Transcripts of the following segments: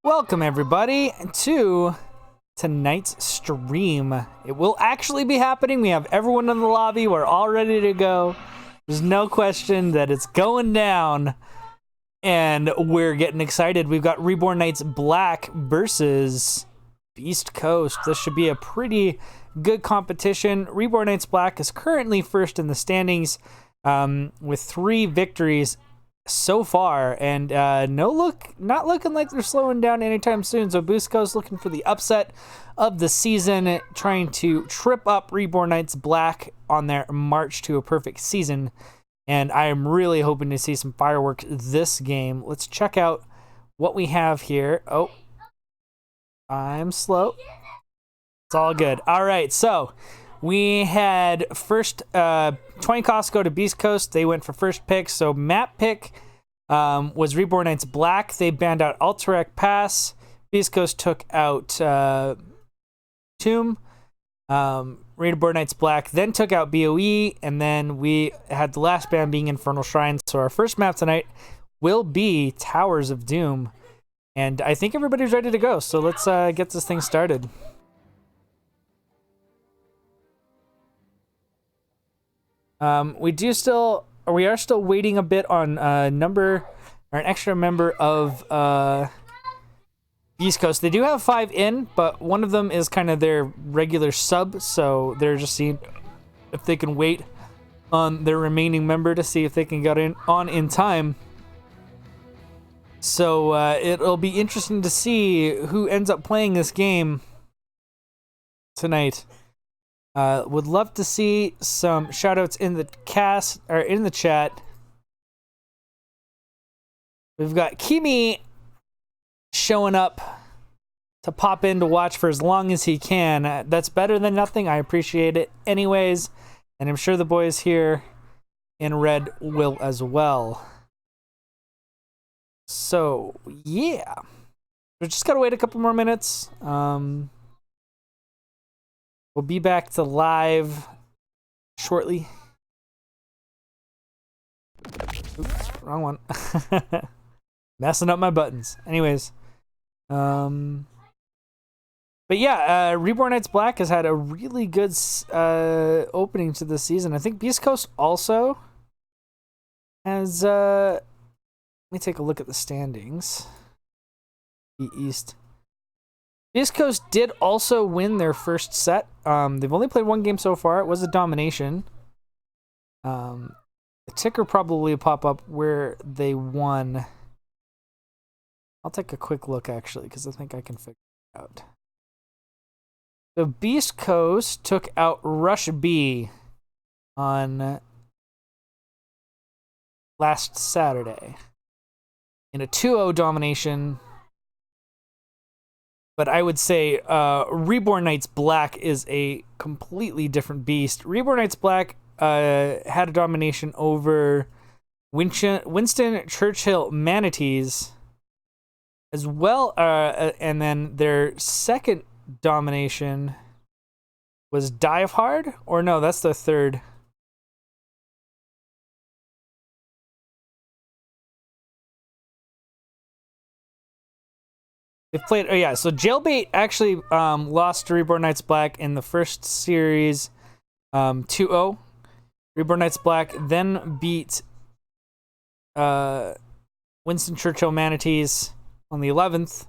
Welcome everybody to tonight's stream. It will actually be happening. We have everyone in the lobby. We're all ready to go. There's no question that it's going down. And we're getting excited. We've got Reborn Knights Black versus Beast Coast. This should be a pretty good competition. Reborn Knights Black is currently first in the standings with 3 victories so far, and not looking like they're slowing down anytime soon. So Beast Coast looking for the upset of the season, trying to trip up Reborn Knights Black on their march to a perfect season. And I am really hoping to see some fireworks this game. Let's check out what we have here. Oh, I'm slow. It's all good. All right, so we had first 20 costs go to Beast Coast. They went for first pick. So map pick was Reborn Knights Black. They banned out Alterac Pass. Beast Coast took out Tomb. Reborn Knights Black then took out BOE, and then we had the last ban being Infernal Shrine. So our first map tonight will be Towers of Doom. And I think everybody's ready to go. So let's get this thing started. We are still waiting a bit on an extra member of East Coast. They do have 5 in, but one of them is kind of their regular sub, so they're just seeing if they can wait on their remaining member to see if they can get on in time. So it'll be interesting to see who ends up playing this game tonight. Would love to see some shoutouts in the in the chat. We've got Kimi showing up to pop in to watch for as long as he can. That's better than nothing. I appreciate it anyways, and I'm sure the boys here in red will as well. So yeah, we just gotta wait a couple more minutes. We'll be back to live shortly. Oops, wrong one. Messing up my buttons. Anyways. But yeah, Reborn Knights Black has had a really good opening to the season. I think Beast Coast also has... let me take a look at the standings. The East. Beast Coast did also win their first set. They've only played 1 game so far. It was a domination. The ticker probably will pop up where they won. I'll take a quick look, actually, because I think I can figure it out. So Beast Coast took out Rush B on last Saturday in a 2-0 domination. But I would say Reborn Knights Black is a completely different beast. Reborn Knights Black had a domination over Winston Churchill Manatees as well. And then their second domination was Dive Hard? Or no, that's the third. They've played, so Jailbait actually lost to Reborn Knights Black in the first series 2-0. Reborn Knights Black then beat Winston Churchill Manatees on the 11th.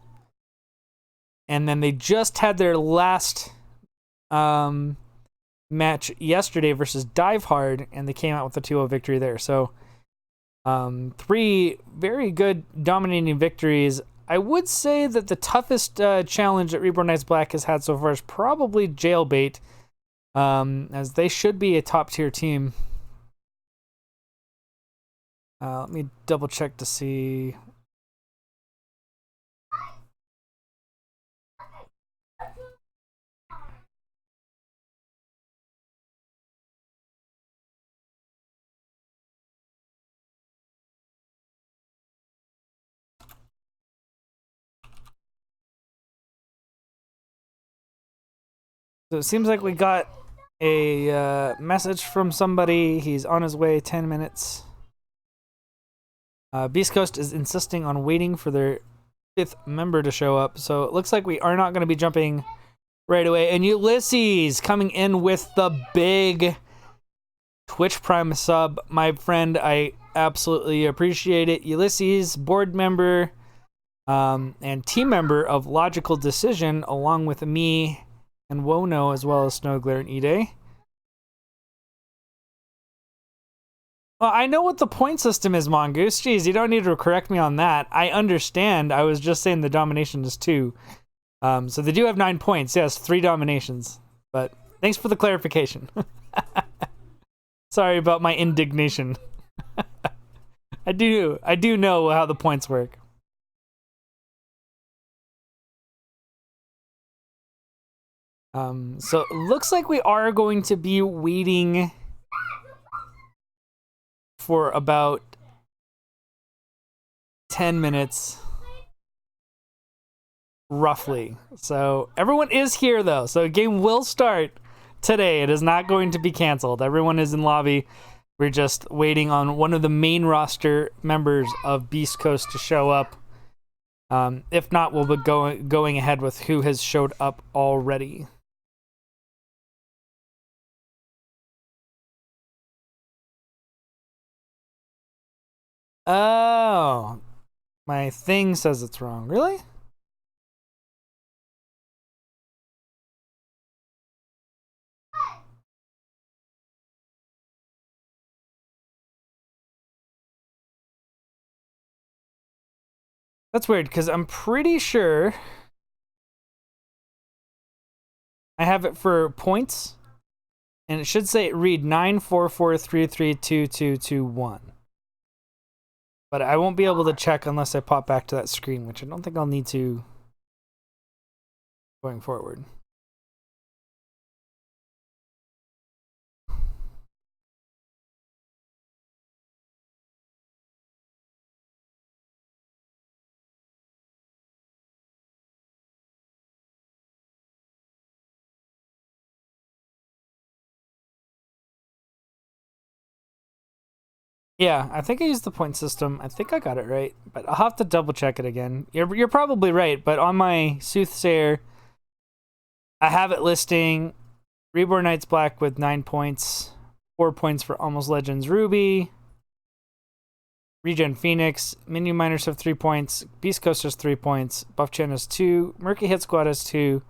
And then they just had their last match yesterday versus Dive Hard, and they came out with a 2-0 victory there. So 3 very good dominating victories. I would say that the toughest challenge that Reborn Knights Black has had so far is probably Jailbait, as they should be a top-tier team. Let me double-check to see. So it seems like we got a message from somebody. He's on his way, 10 minutes. Beast Coast is insisting on waiting for their fifth member to show up. So it looks like we are not going to be jumping right away. And Ulysses coming in with the big Twitch Prime sub. My friend, I absolutely appreciate it. Ulysses, board member and team member of Logical Decision, along with me and Wono, as well as Snowglare and Ide. Well, I know what the point system is, Mongoose. Jeez, you don't need to correct me on that. I understand. I was just saying the domination is 2. So they do have 9 points. Yes, 3 dominations. But thanks for the clarification. Sorry about my indignation. I do know how the points work. So it looks like we are going to be waiting for about 10 minutes, roughly. So everyone is here, though. So the game will start today. It is not going to be canceled. Everyone is in lobby. We're just waiting on one of the main roster members of Beast Coast to show up. If not, we'll be going ahead with who has showed up already. Oh, my thing says it's wrong. Really? That's weird, because I'm pretty sure I have it for points, and it should say read 944332221. But I won't be able to check unless I pop back to that screen, which I don't think I'll need to going forward. Yeah, I think I used the point system. I think I got it right, but I'll have to double check it again. You're probably right, but on my Soothsayer, I have it listing Reborn Knights Black with 9 points, 4 points for Almost Legends Ruby, Regen Phoenix, Minion Miners have 3 points, Beast Coast has 3 points, Buff Chen has 2, Murky Hit Squad has 2,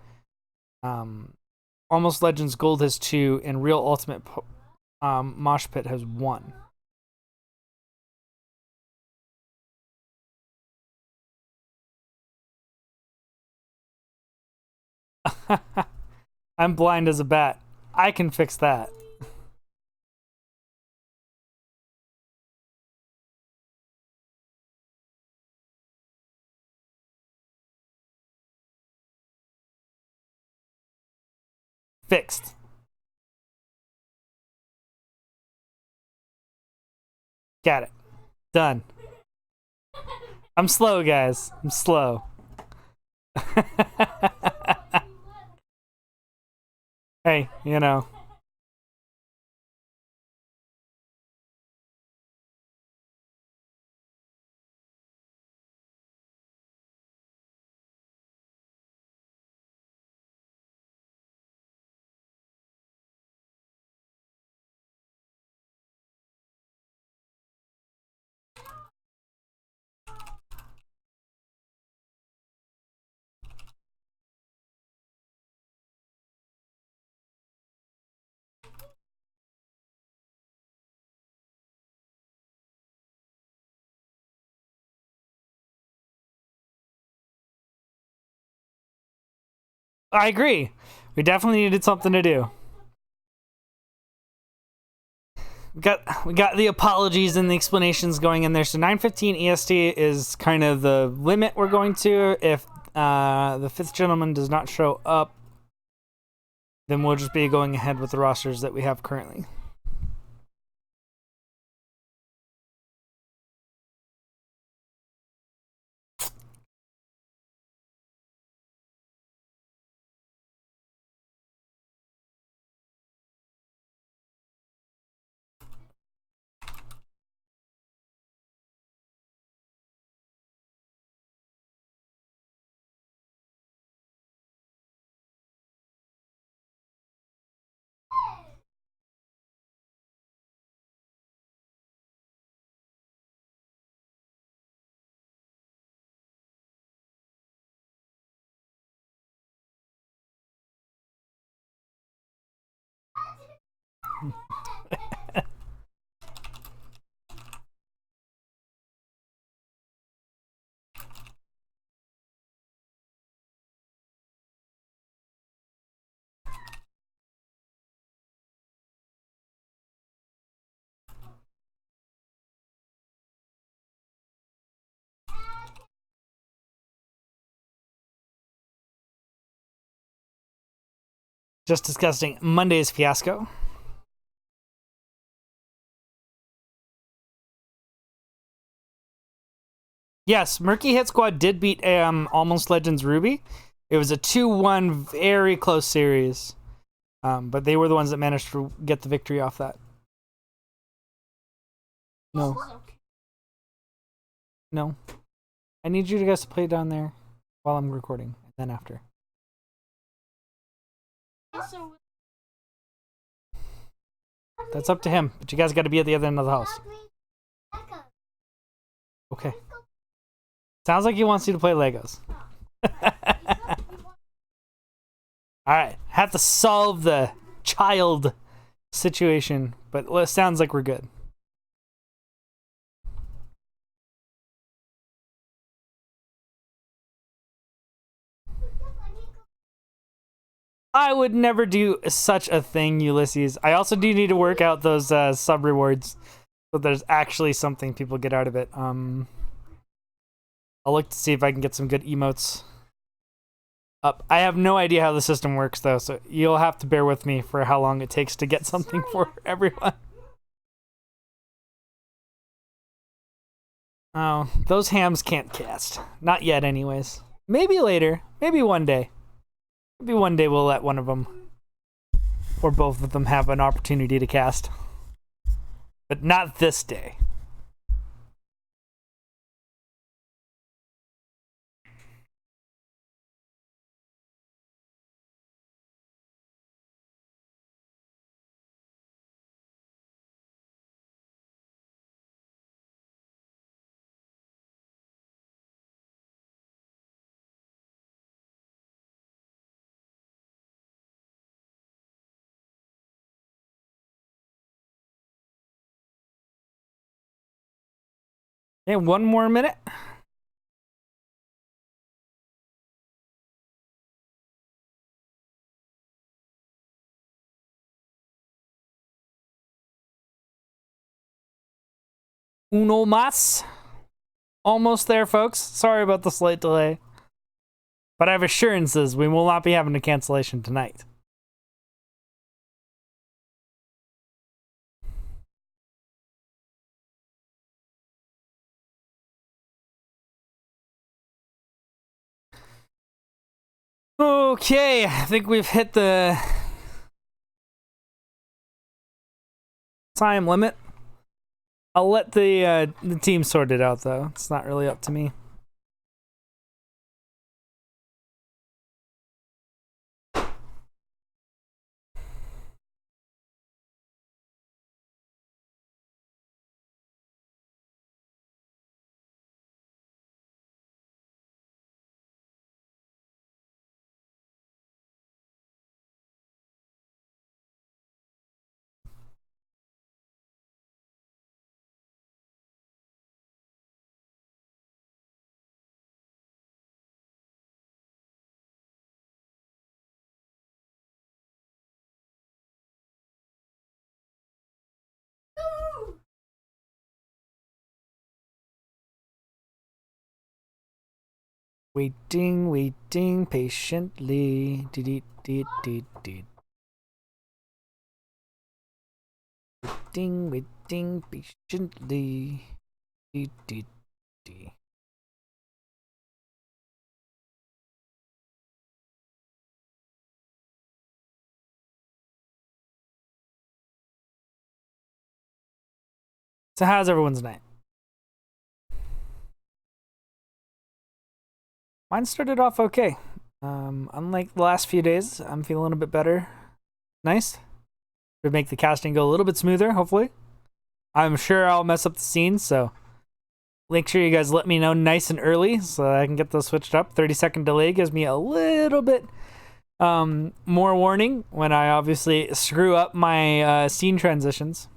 Almost Legends Gold has 2, and Real Ultimate Mosh Pit has 1. I'm blind as a bat. I can fix that. Fixed. Got it. Done. I'm slow, guys. I'm slow. Hey, you know. I agree. We definitely needed something to do. We got the apologies and the explanations going in there. So 9:15 EST is kind of the limit we're going to. If the fifth gentleman does not show up, then we'll just be going ahead with the rosters that we have currently. Just discussing Monday's fiasco. Yes, Murky Hit Squad did beat Almost Legends Ruby. It was a 2-1 very close series. But they were the ones that managed to get the victory off that. No. No. I need you guys to play down there while I'm recording, and then after. That's up to him, but you guys got to be at the other end of the house. Okay. Sounds like he wants you to play Legos. Alright, have to solve the child situation, but it sounds like we're good. I would never do such a thing, Ulysses. I also do need to work out those sub rewards so there's actually something people get out of it. I'll look to see if I can get some good emotes up. I have no idea how the system works though, so you'll have to bear with me for how long it takes to get something for everyone. Oh, those hams can't cast. Not yet anyways. Maybe later. Maybe one day. Maybe one day we'll let one of them or both of them have an opportunity to cast. But not this day. Okay, one more minute. Uno mas. Almost there, folks. Sorry about the slight delay. But I have assurances we will not be having a cancellation tonight. Okay, I think we've hit the time limit. I'll let the team sort it out, though. It's not really up to me. Waiting, waiting patiently. Waiting, waiting patiently. So how's everyone's night? Mine started off okay. Unlike the last few days, I'm feeling a bit better. Nice. To make the casting go a little bit smoother, hopefully. I'm sure I'll mess up the scenes, so make sure you guys let me know nice and early so that I can get those switched up. 30-second delay gives me a little bit More warning when I obviously screw up my scene transitions.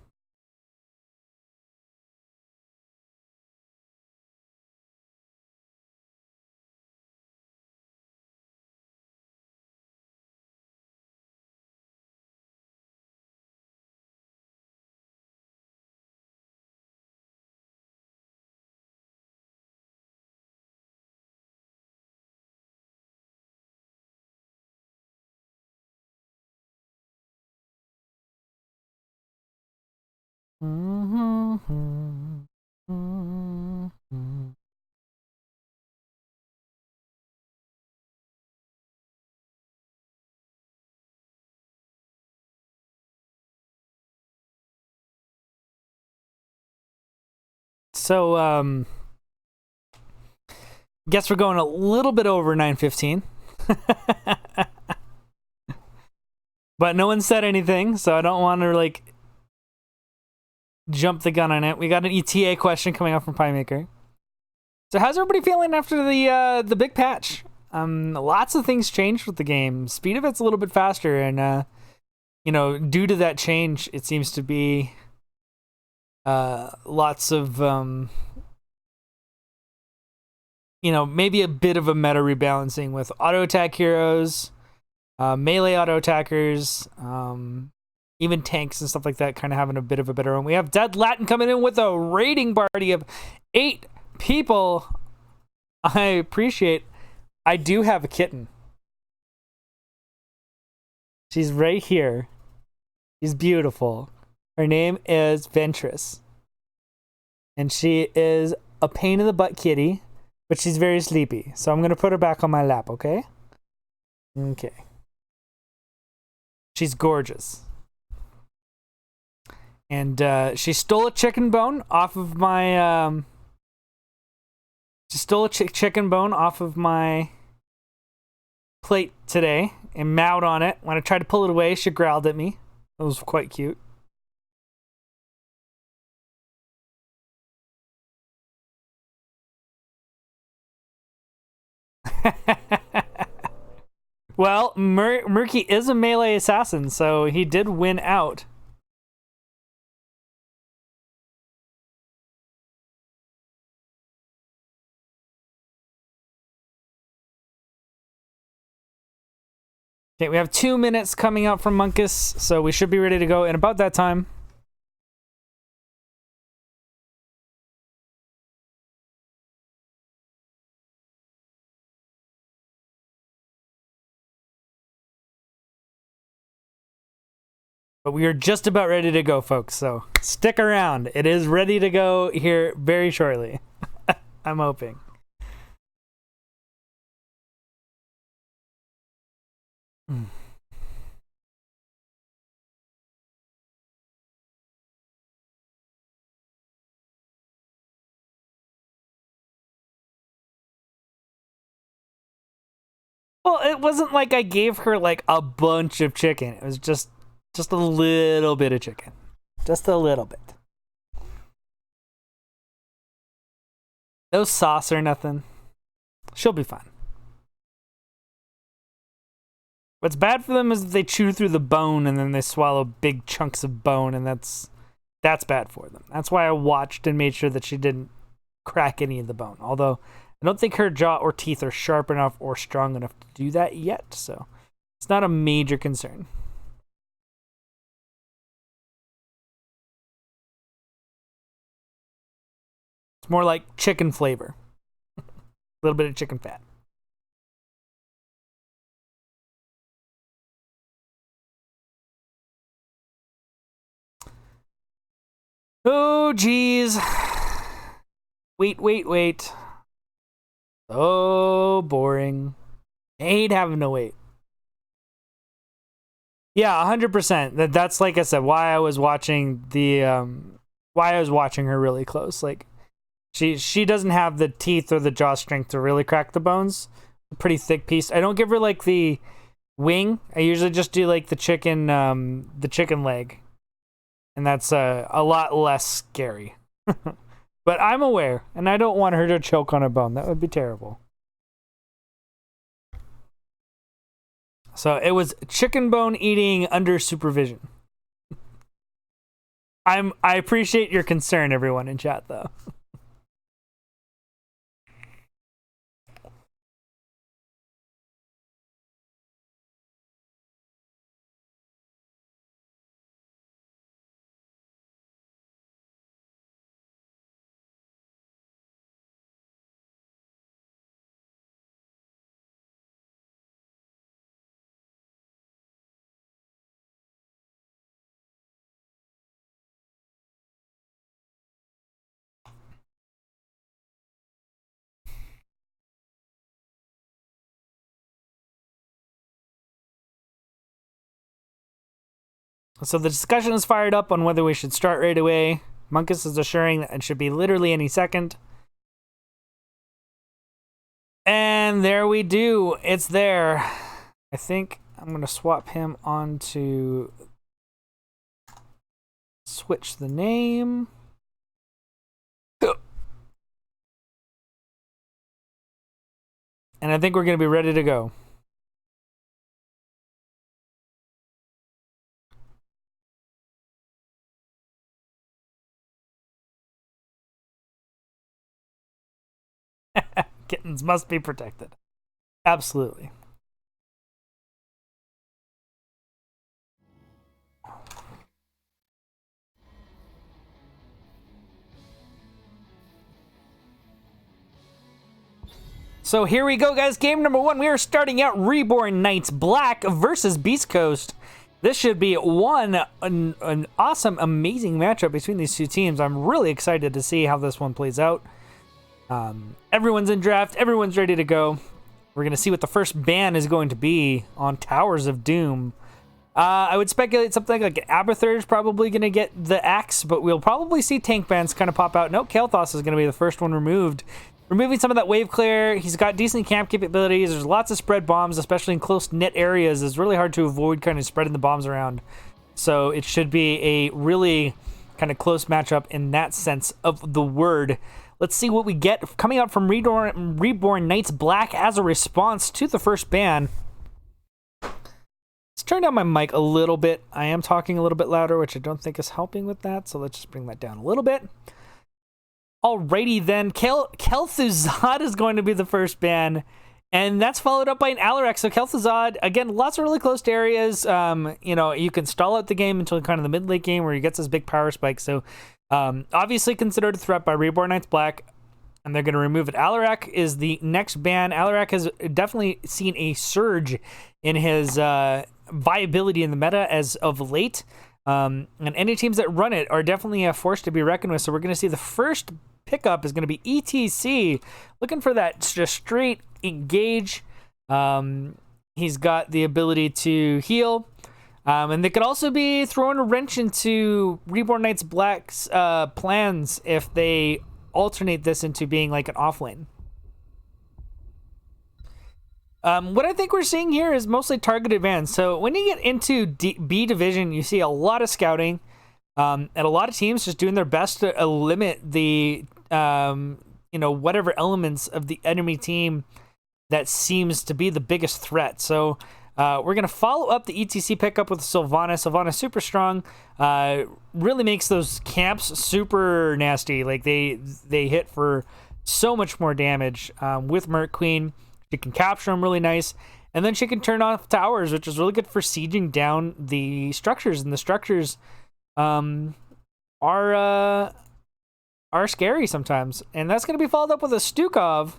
So, guess we're going a little bit over 9:15. But no one said anything, so I don't want to like jump the gun on it. We got an ETA question coming up from Piemaker. So how's everybody feeling after the big patch? Lots of things changed with the game. Speed of it's a little bit faster, and due to that change, it seems to be lots of maybe a bit of a meta rebalancing with auto attack heroes, melee auto attackers, even tanks and stuff like that kind of having a bit of a better one. We have Dead Latin coming in with a raiding party of 8 people. I appreciate. I do have a kitten. She's right here. She's beautiful. Her name is Ventress. And she is a pain in the butt kitty, but she's very sleepy. So I'm going to put her back on my lap, okay? Okay. She's gorgeous. And she stole a chicken bone off of my chicken bone off of my plate today and mowed on it. When I tried to pull it away, she growled at me. It was quite cute. Well, Murky is a melee assassin, so he did win out. Okay, we have 2 minutes coming up from Munkus, so we should be ready to go in about that time. But we are just about ready to go, folks, so stick around. It is ready to go here very shortly. I'm hoping. Well, it wasn't like I gave her like a bunch of chicken. It was just a little bit of chicken. Just a little bit. No sauce or nothing. She'll be fine. What's bad for them is that they chew through the bone and then they swallow big chunks of bone, and that's bad for them. That's why I watched and made sure that she didn't crack any of the bone. Although I don't think her jaw or teeth are sharp enough or strong enough to do that yet, so it's not a major concern. It's more like chicken flavor. A little bit of chicken fat. Oh, geez. Wait. So boring. I hate having to wait. Yeah, 100%. That's like I said, why I was watching her really close. Like, she doesn't have the teeth or the jaw strength to really crack the bones. A pretty thick piece. I don't give her like the wing. I usually just do like the chicken leg. And that's a lot less scary. But I'm aware, and I don't want her to choke on a bone. That would be terrible. So it was chicken bone eating under supervision. I appreciate your concern, everyone in chat, though. So the discussion is fired up on whether we should start right away. Monkus is assuring that it should be literally any second. And there we do. It's there. I think I'm going to swap him onto... Switch the name. And I think we're going to be ready to go. Kittens must be protected. Absolutely. So here we go, guys. Game number 1. We are starting out Reborn Knights Black versus Beast Coast. This should be an awesome, amazing matchup between these two teams. I'm really excited to see how this one plays out. Everyone's in draft. Everyone's ready to go. We're going to see what the first ban is going to be on Towers of Doom. I would speculate something like Abathur is probably going to get the axe, but we'll probably see tank bans kind of pop out. No, Kael'thas is going to be the first one removed. Removing some of that wave clear. He's got decent camp capabilities. There's lots of spread bombs, especially in close-knit areas. It's really hard to avoid kind of spreading the bombs around. So it should be a really kind of close matchup in that sense of the word. Let's see what we get coming out from Reborn Knights Black as a response to the first ban. Let's turn down my mic a little bit. I am talking a little bit louder, which I don't think is helping with that. So let's just bring that down a little bit. Alrighty then, Kel'Thuzad is going to be the first ban, and that's followed up by an Alarak. So Kel'Thuzad, again, lots of really close areas. You know, you can stall out the game until kind of the mid-late game where he gets his big power spike. So obviously considered a threat by Reborn Knights Black, and they're going to remove it. Alarak is the next ban. Alarak has definitely seen a surge in his viability in the meta as of late. And any teams that run it are definitely a force to be reckoned with. So we're going to see the first pickup is going to be ETC, looking for that just straight engage. He's got the ability to heal, and they could also be throwing a wrench into Reborn Knights Black's plans if they alternate this into being like an offlane. What I think we're seeing here is mostly targeted bans. So when you get into B division, you see a lot of scouting, and a lot of teams just doing their best to limit the, whatever elements of the enemy team that seems to be the biggest threat. So we're going to follow up the ETC pickup with Sylvana. Sylvana super strong, really makes those camps super nasty. Like they hit for so much more damage with Merc Queen. She can capture them really nice, and then she can turn off towers, which is really good for sieging down the structures. And the structures are scary sometimes. And that's going to be followed up with a Stukov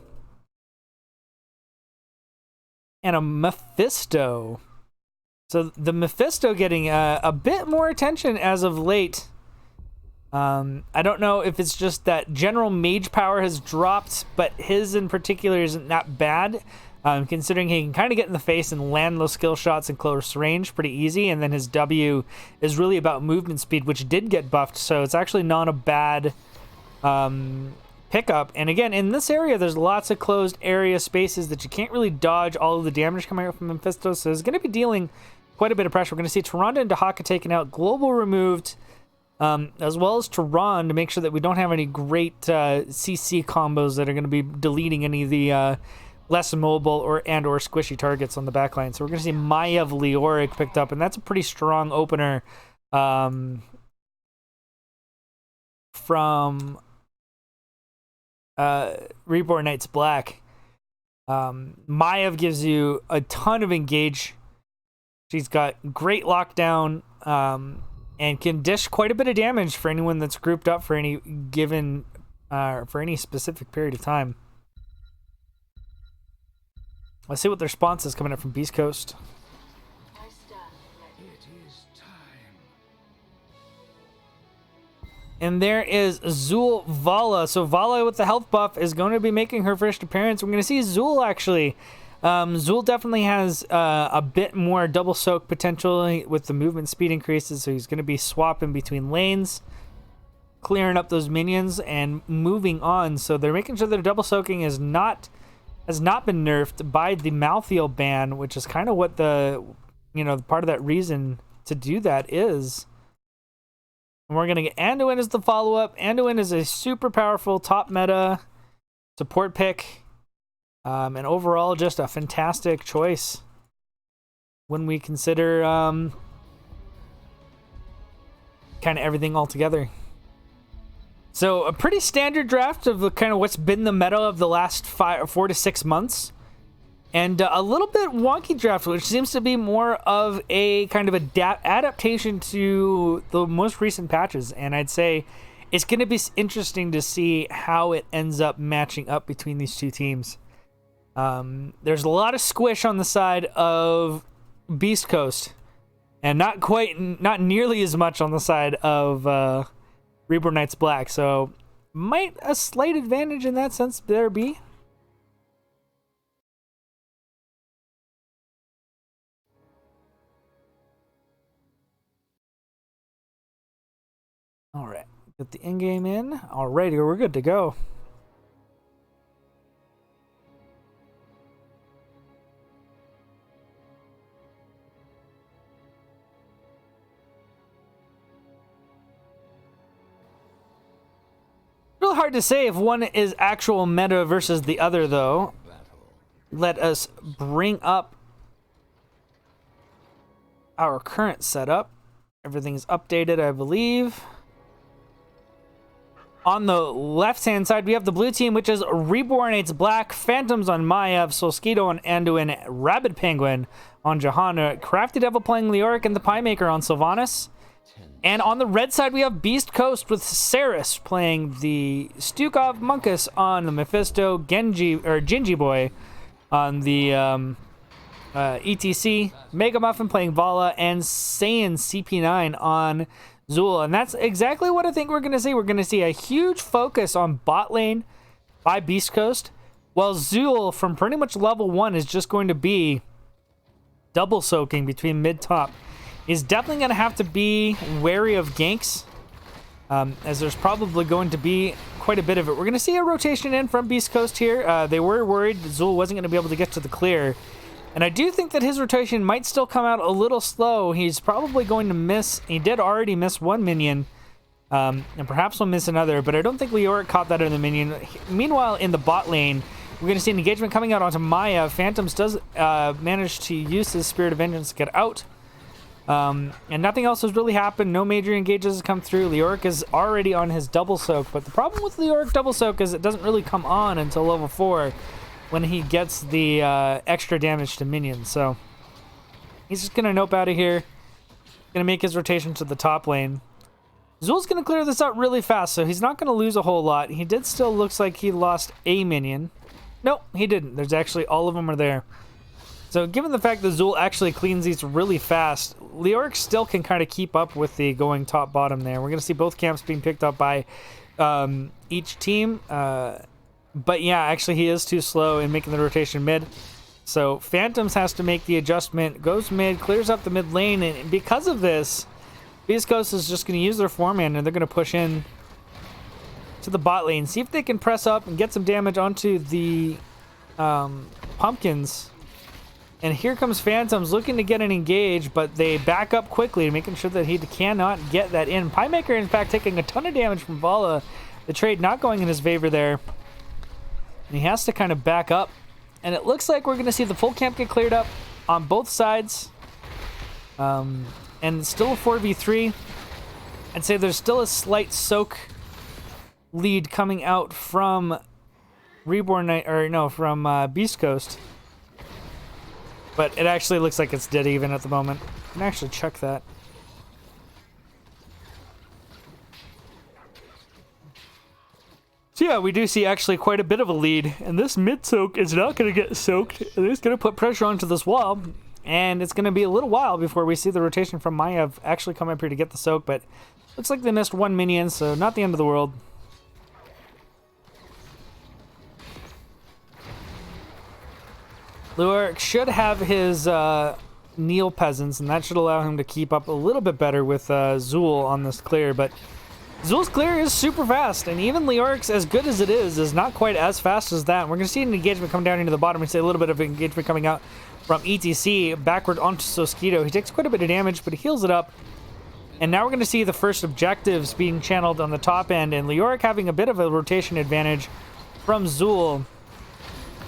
and a Mephisto. So the Mephisto getting a bit more attention as of late. I don't know if it's just that general mage power has dropped, but his in particular isn't that bad, considering he can kind of get in the face and land those skill shots in close range pretty easy, and then his W is really about movement speed, which did get buffed, so it's actually not a bad pickup. And again, in this area, there's lots of closed area spaces that you can't really dodge all of the damage coming out from Mephisto, so it's going to be dealing quite a bit of pressure. We're going to see Tyrande and Dahaka taken out, Global removed, as well as Tyrande to make sure that we don't have any great CC combos that are going to be deleting any of the less mobile or squishy targets on the backline. So we're going to see Maiev Leoric picked up, and that's a pretty strong opener from Reborn Knights Black. Maiev gives you a ton of engage. She's got great lockdown and can dish quite a bit of damage for anyone that's grouped up for any given for any specific period of time. Let's see what the response is coming up from Beast Coast. And there is Zul Vala. So Vala with the health buff is going to be making her first appearance. We're going to see Zul actually. Zul definitely has a bit more double soak potential with the movement speed increases. So he's going to be swapping between lanes, clearing up those minions and moving on. So they're making sure that double soaking has not been nerfed by the Malthael ban, which is kind of what the part of that reason to do that is. And we're going to get Anduin as the follow-up. Anduin is a super powerful top meta support pick. And overall, just a fantastic choice when we consider kind of everything all together. So a pretty standard draft of the kind of what's been the meta of the last 4 to 6 months. And a little bit wonky draft, which seems to be more of a kind of adaptation to the most recent patches. And I'd say it's going to be interesting to see how it ends up matching up between these two teams. There's a lot of squish on the side of Beast Coast, and not nearly as much on the side of Reborn Knights Black. So might a slight advantage in that sense there be? All right, get the end game in. Alrighty, we're good to go. Real hard to say if one is actual meta versus the other, though. Let us bring up our current setup. Everything's updated, I believe. On the left-hand side, we have the blue team, which is Reborn Knights Black, Phantoms on Maiev, Solskito on Anduin, Rabid Penguin on Johanna, Crafty Devil playing Leoric, and the Pie Maker on Sylvanas. And on the red side, we have Beast Coast with Saris playing the Stukov Monkus on the Mephisto, Gingy Boy on the ETC, Mega Muffin playing Vala, and Saiyan CP9 on Zul. And that's exactly what I think we're going to see. We're going to see a huge focus on bot lane by Beast Coast, while Zul from pretty much level 1 is just going to be double soaking between mid-top. He's definitely going to have to be wary of ganks, as there's probably going to be quite a bit of it. We're going to see a rotation in from Beast Coast here. They were worried Zul wasn't going to be able to get to the clear. And I do think that his rotation might still come out a little slow. He's probably going to miss. He did already miss one minion, and perhaps will miss another, but I don't think Leoric caught that in the minion. Meanwhile, in the bot lane, we're going to see an engagement coming out onto Maya. Phantoms does manage to use his Spirit of Vengeance to get out. And nothing else has really happened. No major engages has come through. Leoric is already on his double soak, but the problem with Leoric double soak is it doesn't really come on until level 4 when he gets the extra damage to minions. So he's just going to nope out of here. Going to make his rotation to the top lane. Zul's going to clear this out really fast, so he's not going to lose a whole lot. He did still looks like he lost a minion. Nope, he didn't. There's actually all of them are there. So given the fact that Zul actually cleans these really fast, Leoric still can kind of keep up with the going top-bottom there. We're going to see both camps being picked up by each team. But yeah, actually he is too slow in making the rotation mid. So Phantoms has to make the adjustment, goes mid, clears up the mid lane, and because of this, Beast Coast is just going to use their 4-man and they're going to push in to the bot lane. See if they can press up and get some damage onto the pumpkins. And here comes Phantoms looking to get an engage, but they back up quickly, making sure that he cannot get that in. Pie Maker, in fact, taking a ton of damage from Vala. The trade not going in his favor there. And he has to kind of back up And it looks like we're going to see the full camp get cleared up on both sides. And still a 4v3. I'd say there's still a slight soak lead coming out from Reborn Knight, or no, from Beast Coast. But it actually looks like it's dead even at the moment. I can actually check that. So yeah, we do see actually quite a bit of a lead, and this mid soak is not going to get soaked. It's going to put pressure onto this wall, and it's going to be a little while before we see the rotation from Maiev actually come up here to get the soak, but looks like they missed one minion, so not the end of the world. Leoric should have his Neil Peasants, and that should allow him to keep up a little bit better with Zool on this clear, but Zool's clear is super fast, and even Leoric's, as good as it is not quite as fast as that. And we're going to see an engagement come down into the bottom. We see a little bit of engagement coming out from ETC backward onto Soskito. He takes quite a bit of damage, but he heals it up. And now we're going to see the first objectives being channeled on the top end, and Leoric having a bit of a rotation advantage from Zool.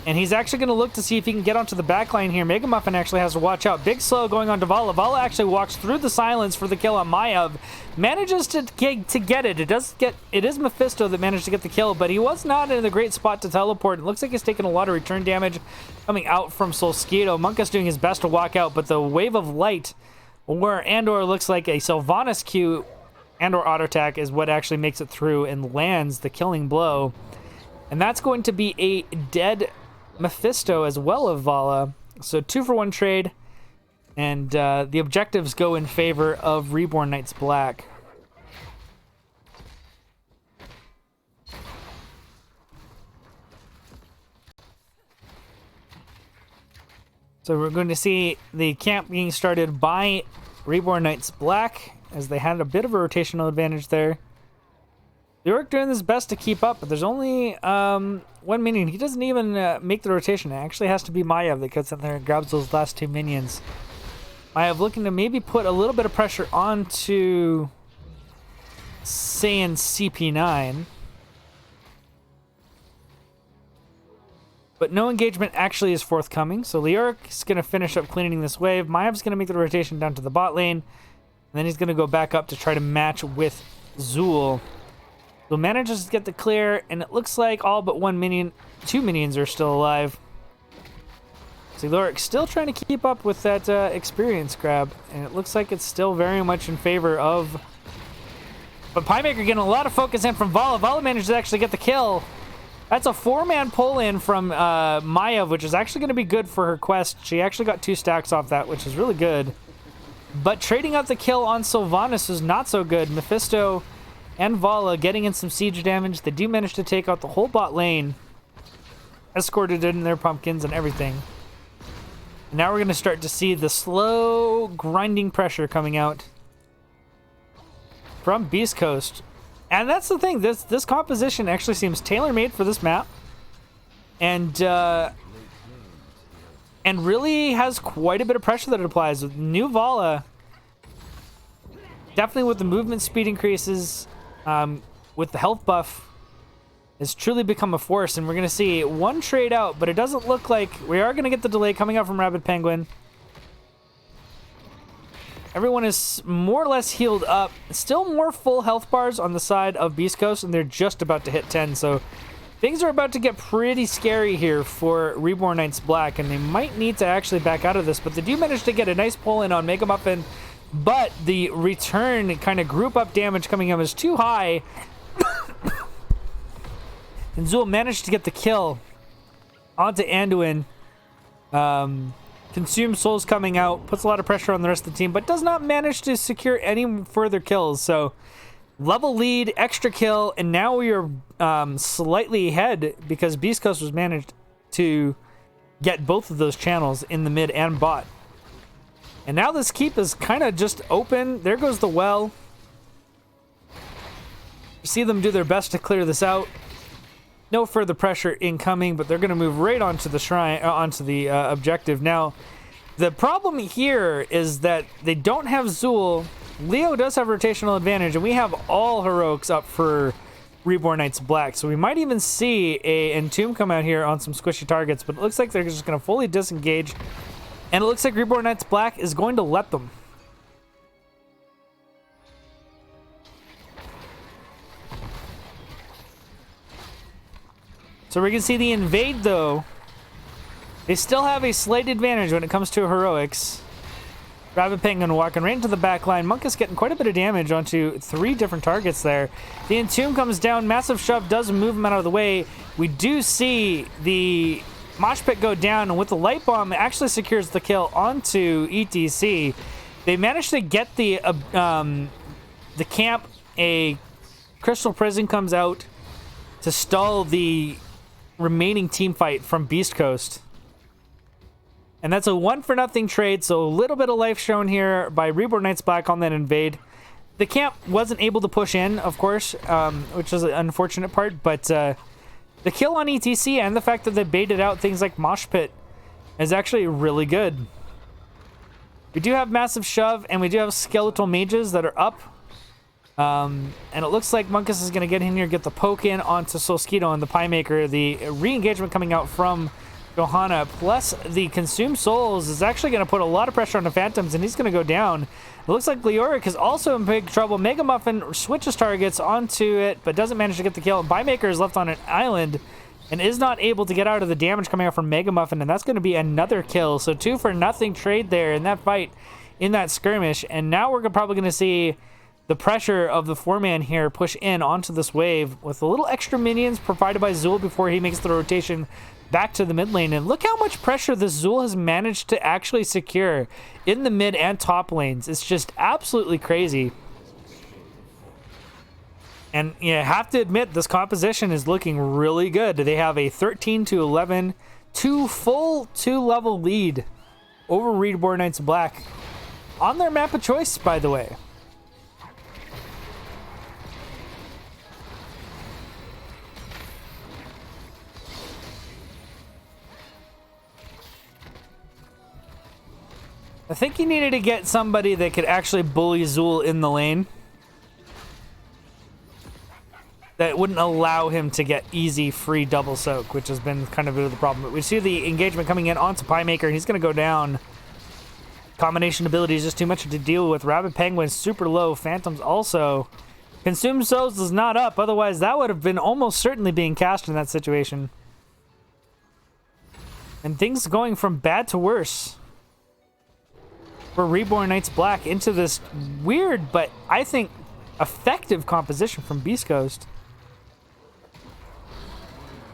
And he's actually going to look to see if he can get onto the back line here. Mega Muffin actually has to watch out. Big slow going on to Vala. Vala actually walks through the silence for the kill on Maiev. Manages to get it. It is Mephisto that managed to get the kill, but he was not in a great spot to teleport. It looks like he's taking a lot of return damage coming out from Solskito. Monka's doing his best to walk out, but the wave of light, where Andor looks like a Sylvanas Q, Andor auto attack is what actually makes it through and lands the killing blow. And that's going to be a dead Mephisto as well of Vala. So 2-for-1 trade, and the objectives go in favor of Reborn Knights Black. So we're going to see the camp being started by Reborn Knights Black, as they had a bit of a rotational advantage there. Leoric doing his best to keep up, but there's only one minion. He doesn't even make the rotation. It actually has to be Maiev that gets in there and grabs those last two minions. Maiev looking to maybe put a little bit of pressure onto Saiyan CP9. But no engagement actually is forthcoming, so Leoric is going to finish up cleaning this wave. Maev's going to make the rotation down to the bot lane, and then he's going to go back up to try to match with Zool. Zool manages to get the clear, and it looks like all but two minions are still alive. So Leoric still trying to keep up with that experience grab, and it looks like it's still very much in favor of... But Piemaker getting a lot of focus in from Vala. Vala managed to actually get the kill. That's a 4-man pull-in from Maiev, which is actually going to be good for her quest. She actually got 2 stacks off that, which is really good. But trading out the kill on Sylvanas is not so good. Mephisto and Vala getting in some siege damage. They do manage to take out the whole bot lane. Escorted in their pumpkins and everything. And now we're going to start to see the slow grinding pressure coming out from Beast Coast. And that's the thing, this composition actually seems tailor-made for this map. And really has quite a bit of pressure that it applies. With new Vala, definitely with the movement speed increases, with the health buff, has truly become a force. And we're going to see one trade out, but it doesn't look like we are going to get the delay coming out from Rabid Penguin. Everyone is more or less healed up. Still more full health bars on the side of Beast Coast, and they're just about to hit 10. So things are about to get pretty scary here for Reborn Knights Black, and they might need to actually back out of this. But they do manage to get a nice pull in on Mega Muffin, but the return kind of group up damage coming in is too high. And Zool managed to get the kill onto Anduin. Consumed souls coming out, puts a lot of pressure on the rest of the team, but does not manage to secure any further kills. So level lead, extra kill, and now we are slightly ahead because Beast Coast was managed to get both of those channels in the mid and bot. And now this keep is kind of just open. There goes the well. See them do their best to clear this out. No further pressure incoming, but they're going to move right onto the shrine, onto the objective. Now, the problem here is that they don't have Zool. Leo does have rotational advantage, and we have all heroics up for Reborn Knights Black. So we might even see a Entomb come out here on some squishy targets, but it looks like they're just going to fully disengage. And it looks like Reborn Knights Black is going to let them. So we can see the invade, though. They still have a slight advantage when it comes to heroics. Rabbit Penguin walking right into the back line. Monkus getting quite a bit of damage onto 3 different targets there. The Entomb comes down. Massive Shove does move him out of the way. We do see the Mosh Pit go down, and with the Light Bomb, it actually secures the kill onto ETC. They managed to get the camp. A Crystal Prison comes out to stall the remaining team fight from Beast Coast. And that's a 1-for-0 trade, so a little bit of life shown here by Reborn Knights Black on that invade. The camp wasn't able to push in, of course, which is an unfortunate part, but the kill on ETC and the fact that they baited out things like Mosh Pit is actually really good. We do have Massive Shove, and we do have Skeletal Mages that are up. And it looks like Monkus is going to get in here, get the poke in onto Solskito and the Pie Maker. The re-engagement coming out from Johanna, plus the Consume Souls, is actually going to put a lot of pressure on the Phantoms, and he's going to go down. It looks like Leoric is also in big trouble. Mega Muffin switches targets onto it, but doesn't manage to get the kill. And Pie Maker is left on an island and is not able to get out of the damage coming out from Mega Muffin, and that's going to be another kill. So 2-for-0 trade there in that fight, in that skirmish. And now we're probably going to see the pressure of the 4-man here push in onto this wave with a little extra minions provided by Zul before he makes the rotation back to the mid lane. And look how much pressure this Zul has managed to actually secure in the mid and top lanes. It's just absolutely crazy. And you have to admit, this composition is looking really good. They have a 13-11, full 2-level lead over Reborn Knights Black on their map of choice, by the way. I think you needed to get somebody that could actually bully Zul in the lane. That wouldn't allow him to get easy free double soak, which has been kind of a bit of the problem. But we see the engagement coming in onto Pie Maker, and he's going to go down. Combination ability is just too much to deal with. Rabbit Penguin super low. Phantoms also. Consume Souls is not up, otherwise that would have been almost certainly being cast in that situation. And things going from bad to worse for Reborn Knights Black into this weird, but I think effective composition from Beast Coast.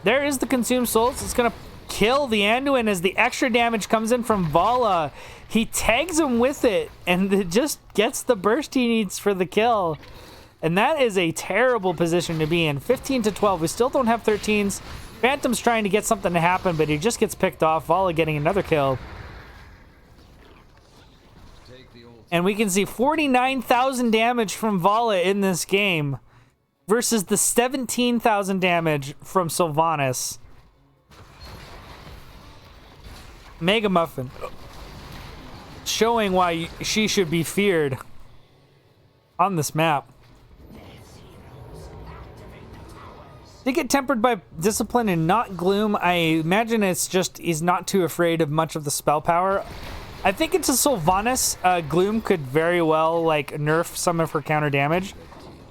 There is the Consume Souls. It's going to kill the Anduin as the extra damage comes in from Vala. He tags him with it, and it just gets the burst he needs for the kill. And that is a terrible position to be in. 15-12. We still don't have 13s. Phantom's trying to get something to happen, but he just gets picked off. Vala getting another kill. And we can see 49,000 damage from Vala in this game versus the 17,000 damage from Sylvanas. Mega Muffin showing why she should be feared on this map. They get tempered by discipline and not gloom. I imagine it's just he's not too afraid of much of the spell power. I think it's a Sylvanas. Gloom could very well like nerf some of her counter damage.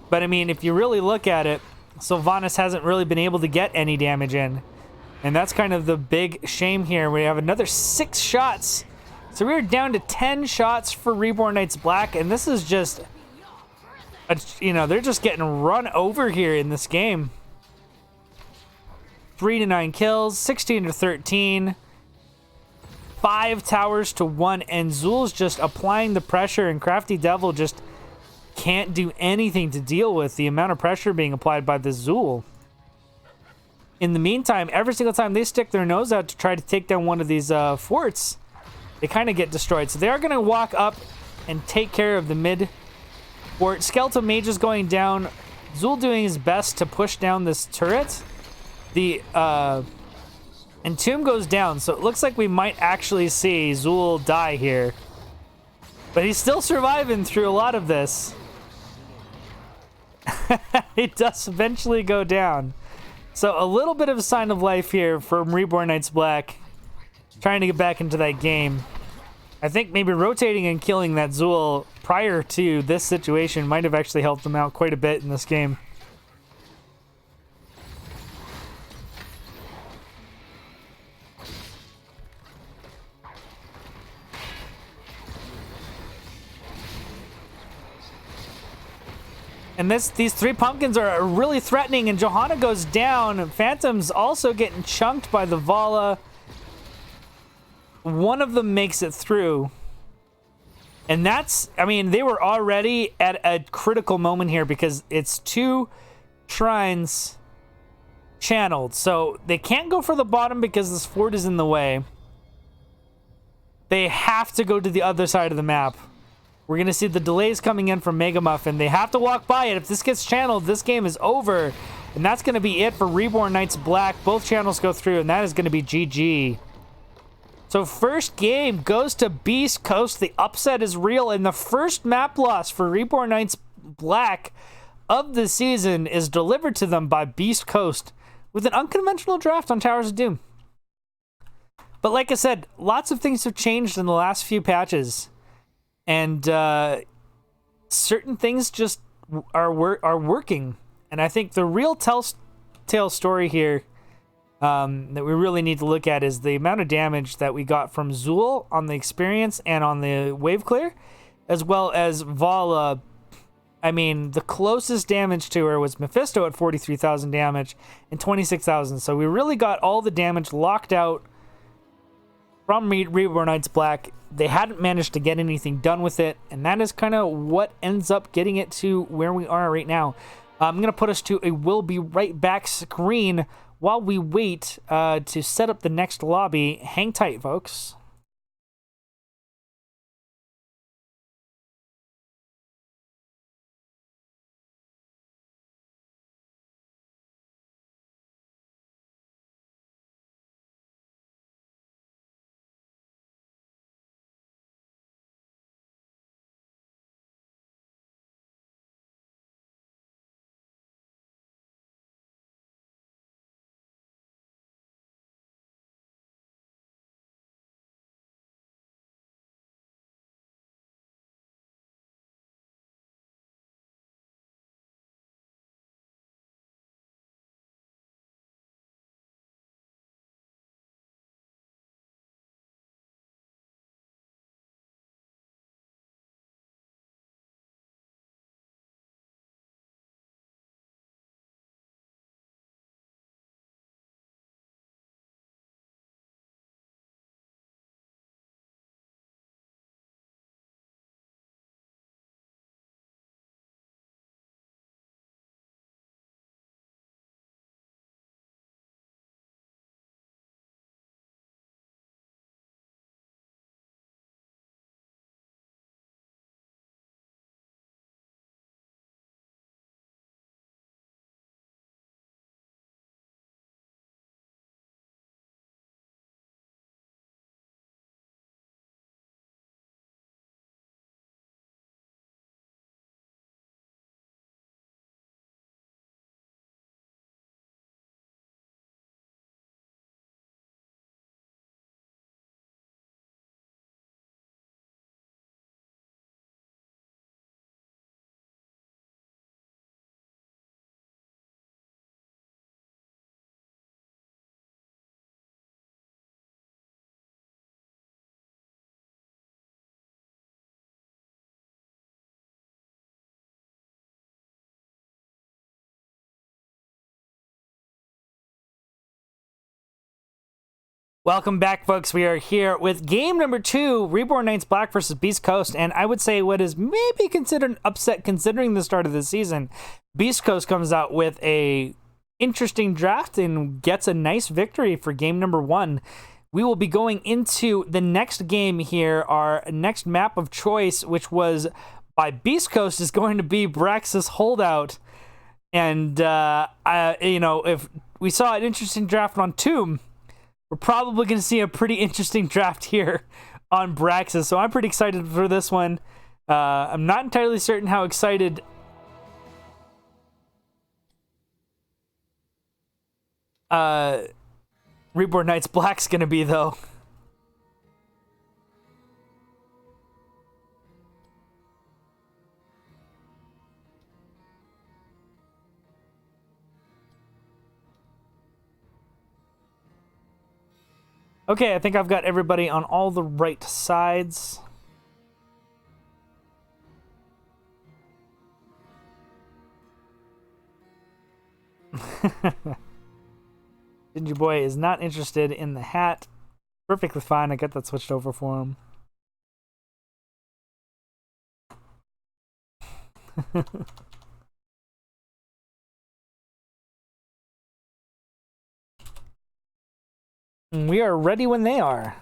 But I mean, if you really look at it, Sylvanas hasn't really been able to get any damage in. And that's kind of the big shame here. We have another 6 shots. So we're down to 10 shots for Reborn Knights Black. And this is just, they're just getting run over here in this game. 3-9 kills, 16-13. 5 towers to 1, and Zul's just applying the pressure, and Crafty Devil just can't do anything to deal with the amount of pressure being applied by the Zul. In the meantime, every single time they stick their nose out to try to take down one of these forts, they kind of get destroyed. So they are going to walk up and take care of the mid fort. Skeletal Mage is going down. Zul doing his best to push down this turret. The Entomb goes down, so it looks like we might actually see Zul die here. But he's still surviving through a lot of this. It does eventually go down. So a little bit of a sign of life here from Reborn Knights Black. Trying to get back into that game. I think maybe rotating and killing that Zool prior to this situation might have actually helped them out quite a bit in this game. And these 3 pumpkins are really threatening, and Johanna goes down. Phantom's also getting chunked by the Vala. One of them makes it through. And that's, I mean, they were already at a critical moment here because it's 2 shrines channeled. So they can't go for the bottom because this fort is in the way. They have to go to the other side of the map. We're going to see the delays coming in from Mega Muffin. They have to walk by it. If this gets channeled, this game is over. And that's going to be it for Reborn Knights Black. Both channels go through, and that is going to be GG. So first game goes to Beast Coast. The upset is real, and the first map loss for Reborn Knights Black of the season is delivered to them by Beast Coast with an unconventional draft on Towers of Doom. But like I said, lots of things have changed in the last few patches. And certain things just are working. And I think the real telltale story here that we really need to look at is the amount of damage that we got from Zool on the experience and on the wave clear, as well as Vala. I mean, the closest damage to her was Mephisto at 43,000 damage and 26,000. So we really got all the damage locked out from Reborn Knights Black. They hadn't managed to get anything done with it, and that is kind of what ends up getting it to where we are right now. I'm going to put us to a "we'll be right back" screen while we wait to set up the next lobby. Hang tight, folks. Welcome back, folks. We are here with game number 2, Reborn Knights Black versus Beast Coast, and I would say what is maybe considered an upset considering the start of the season. Beast Coast comes out with a interesting draft and gets a nice victory for game number 1. We will be going into the next game here. Our next map of choice, which was by Beast Coast, is going to be Braxis Holdout. And, if we saw an interesting draft on Tomb, we're probably going to see a pretty interesting draft here on Braxis. So I'm pretty excited for this one. I'm not entirely certain how excited Reborn Knights Black's gonna be, though. Okay, I think I've got everybody on all the right sides. Ginger Boy is not interested in the hat. Perfectly fine. I get that switched over for him. We are ready when they are.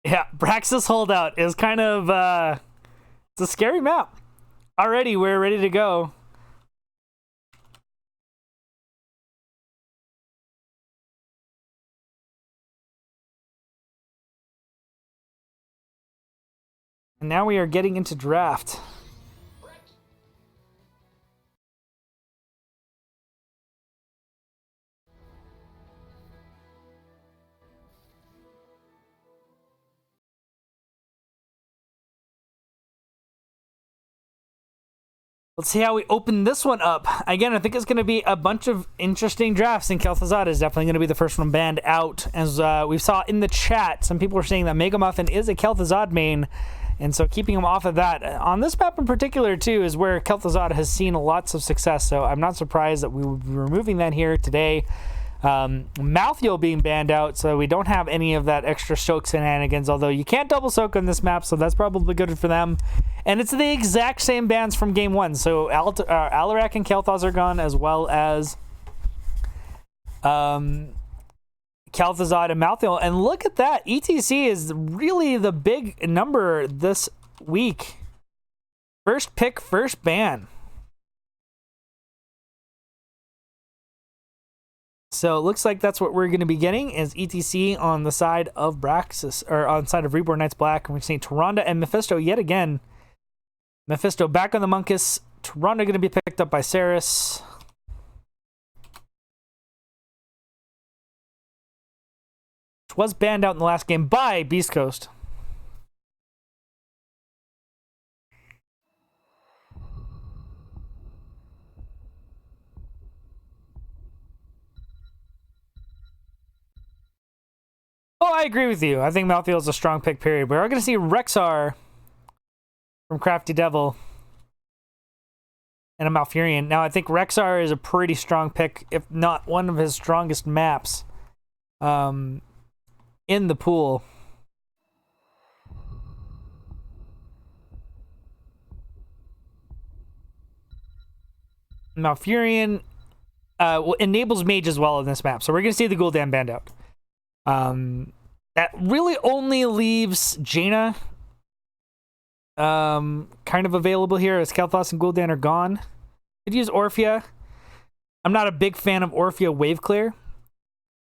Yeah, Braxis Holdout is kind of, it's a scary map. Already, we're ready to go. And now we are getting into draft. Let's see how we open this one up. Again, I think it's going to be a bunch of interesting drafts, and Kel'Thuzad is definitely going to be the first one banned out. As we saw in the chat, some people were saying that Mega Muffin is a Kel'Thuzad main, and so keeping him off of that. On this map in particular, too, is where Kel'Thuzad has seen lots of success, so I'm not surprised that we will be removing that here today. Malthael being banned out, so we don't have any of that extra soak shenanigans, although you can't double soak on this map, so that's probably good for them. And it's the exact same bans from game one, so Alarak and Kel'Thuz are gone, as well as Kel'Thuzad and Malthael. And look at that, ETC is really the big number this week. First pick, first ban. So it looks like that's what we're going to be getting is ETC on the side of Braxis, or on the side of Reborn Knights Black. And we're seeing Tyrande and Mephisto yet again. Mephisto back on the Monkus. Tyrande going to be picked up by Saris. Which was banned out in the last game by Beast Coast. Oh, I agree with you. I think Malthael is a strong pick, period. We are going to see Rexar from Crafty Devil and a Malfurion. Now, I think Rexar is a pretty strong pick, if not one of his strongest maps in the pool. Malfurion enables Mage as well in this map, so we're going to see the Gul'dan banned out. That really only leaves Jaina kind of available here, as Kel'Thuz and Gul'dan are gone. Could use Orphea. I'm not a big fan of Orphea wave clear.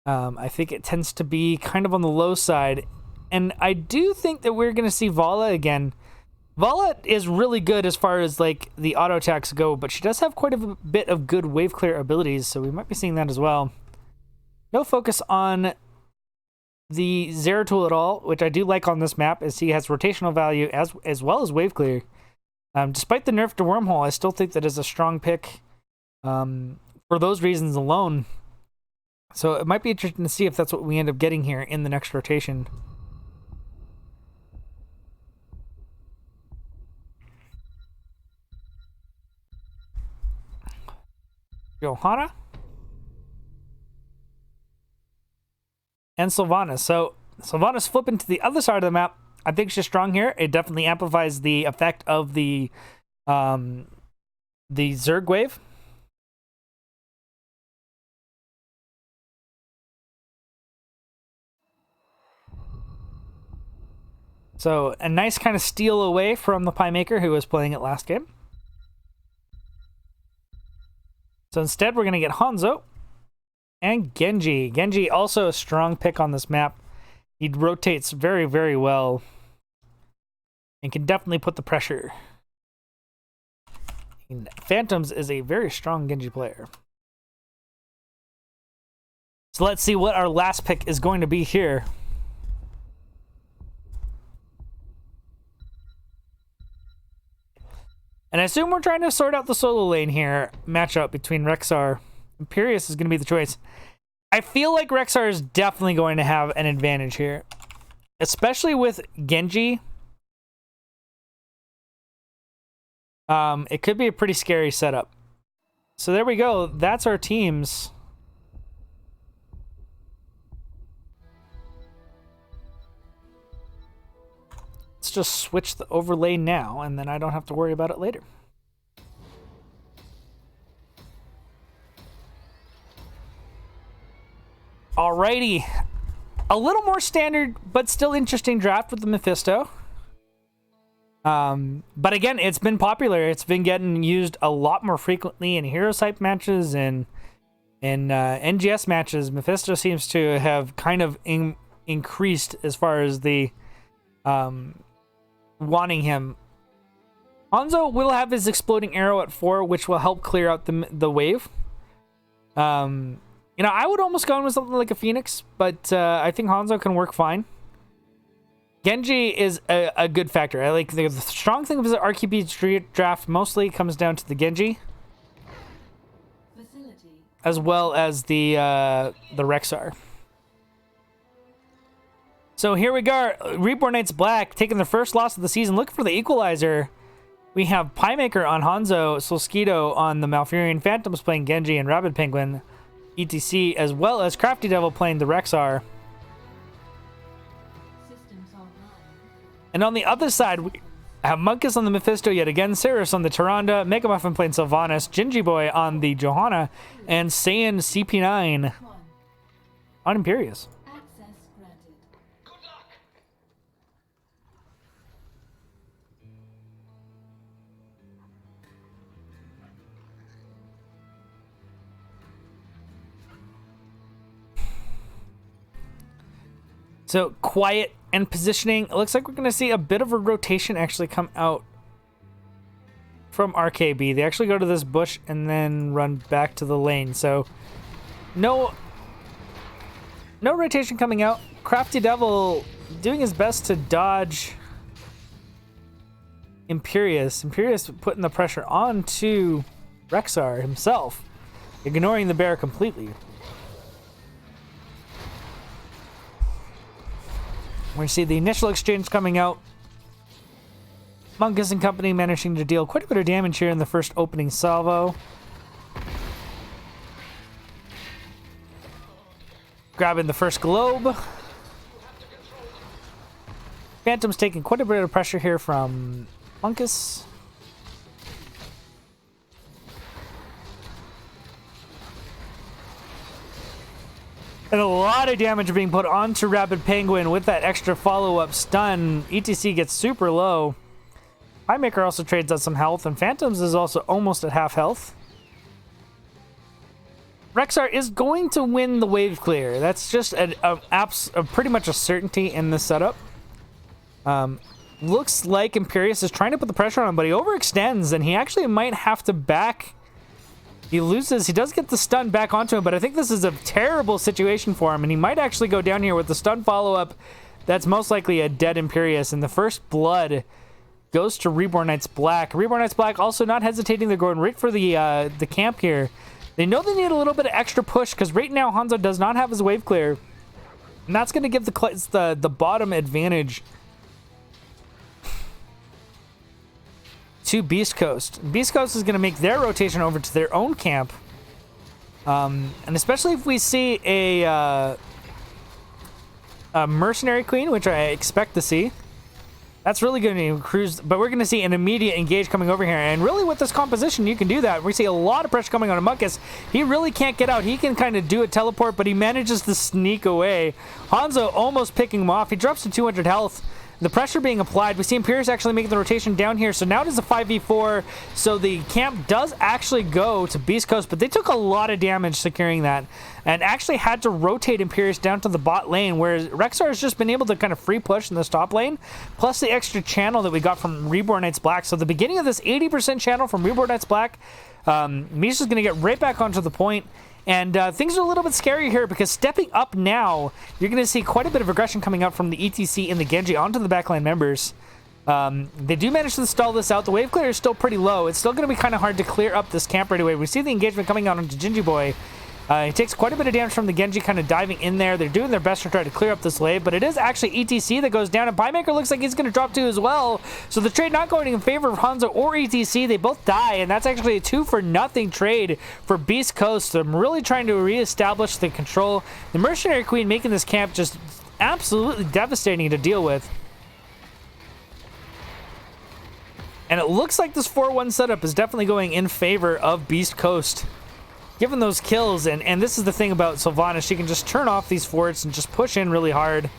I think it tends to be kind of on the low side, and I do think that we're going to see Vala again. Vala is really good as far as like the auto attacks go, but she does have quite a bit of good wave clear abilities, so we might be seeing that as well. No focus on the Zeratul at all, which I do like on this map, as he has rotational value as well as wave clear. Despite the nerf to Wormhole, I still think that is a strong pick for those reasons alone. So it might be interesting to see if that's what we end up getting here in the next rotation. Johanna and Sylvanas. So Sylvanas flipping to the other side of the map. I think she's strong here. It definitely amplifies the effect of the Zerg wave. So a nice kind of steal away from the Pie Maker, who was playing it last game. So instead, we're going to get Hanzo. And Genji. Genji also a strong pick on this map. He rotates very, very well. And can definitely put the pressure. And Phantoms is a very strong Genji player. So let's see what our last pick is going to be here. And I assume we're trying to sort out the solo lane here. Matchup between Rexxar. Imperius is going to be the choice. I feel like Rexxar is definitely going to have an advantage here. Especially with Genji. It could be a pretty scary setup. So there we go. That's our teams. Let's just switch the overlay now, and then I don't have to worry about it later. Alrighty. A little more standard, but still interesting draft with the Mephisto. But again, it's been popular. It's been getting used a lot more frequently in hero type matches and in NGS matches. Mephisto seems to have kind of increased as far as the wanting him. Hanzo will have his exploding arrow at 4, which will help clear out the wave. You know, I would almost go in with something like a Phoenix, but I think Hanzo can work fine. Genji is a good factor. I like the strong thing of the RKB draft mostly comes down to the Genji, as well as the Rexxar. So here we go. Reborn Knights Black taking their first loss of the season, looking for the equalizer. We have Piemaker on Hanzo, Solskito on the Malfurion, Phantoms playing Genji, and Rabid Penguin, etc., as well as Crafty Devil playing the Rexxar. And on the other side, we have Monkus on the Mephisto yet again, Cirrus on the Tyrande, Mega Muffin playing Sylvanas, Gingy Boy on the Johanna, and Saiyan CP9 on Imperius. So, quiet and positioning. It looks like we're going to see a bit of a rotation actually come out from RKB. They actually go to this bush and then run back to the lane. So, no rotation coming out. Crafty Devil doing his best to dodge Imperius. Imperius putting the pressure onto Rexxar himself, ignoring the bear completely. We see the initial exchange coming out. Monkus and company managing to deal quite a bit of damage here in the first opening salvo. Grabbing the first globe. Phantom's taking quite a bit of pressure here from Monkus. And a lot of damage being put onto Rabid Penguin with that extra follow-up stun. ETC gets super low. Highmaker also trades out some health, and Phantoms is also almost at half health. Rexxar is going to win the wave clear. That's just a pretty much a certainty in this setup. Looks like Imperius is trying to put the pressure on him, but he overextends, and he actually might have to back. He loses. He does get the stun back onto him, but I think this is a terrible situation for him, and he might actually go down here with the stun follow-up. That's most likely a dead Imperius, and the first blood goes to Reborn Knights Black. Reborn Knights Black also not hesitating. They're going right for the camp here. They know they need a little bit of extra push, because right now Hanzo does not have his wave clear, and that's going to give the bottom advantage to Beast Coast. Beast Coast is going to make their rotation over to their own camp. And especially if we see a Mercenary Queen, which I expect to see. That's really going to cruise, but we're going to see an immediate engage coming over here. And really with this composition, you can do that. We see a lot of pressure coming on Monkus. He really can't get out. He can kind of do a teleport, but he manages to sneak away. Hanzo almost picking him off. He drops to 200 health. The pressure being applied. We see Imperius actually making the rotation down here. So now it is a 5v4. So the camp does actually go to Beast Coast, but they took a lot of damage securing that and actually had to rotate Imperius down to the bot lane, whereas Rexar has just been able to kind of free push in this top lane, plus the extra channel that we got from Reborn Knights Black. So the beginning of this 80% channel from Reborn Knights Black, Misha's going to get right back onto the point. And things are a little bit scary here because stepping up now, you're going to see quite a bit of aggression coming up from the ETC and the Genji onto the backline members. They do manage to stall this out. The wave clear is still pretty low. It's still going to be kind of hard to clear up this camp right away. We see the engagement coming out onto Gingy Boy. He takes quite a bit of damage from the Genji kind of diving in there. They're doing their best to try to clear up this wave, but it is actually ETC that goes down, and Piemaker looks like he's going to drop too as well. So the trade not going in favor of Hanzo or ETC. They both die, and that's actually a 2-for-0 trade for Beast Coast. So I'm really trying to reestablish the control. The Mercenary Queen making this camp just absolutely devastating to deal with. And it looks like this 4-1 setup is definitely going in favor of Beast Coast. Given those kills, and this is the thing about Sylvanas, she can just turn off these forts and just push in really hard.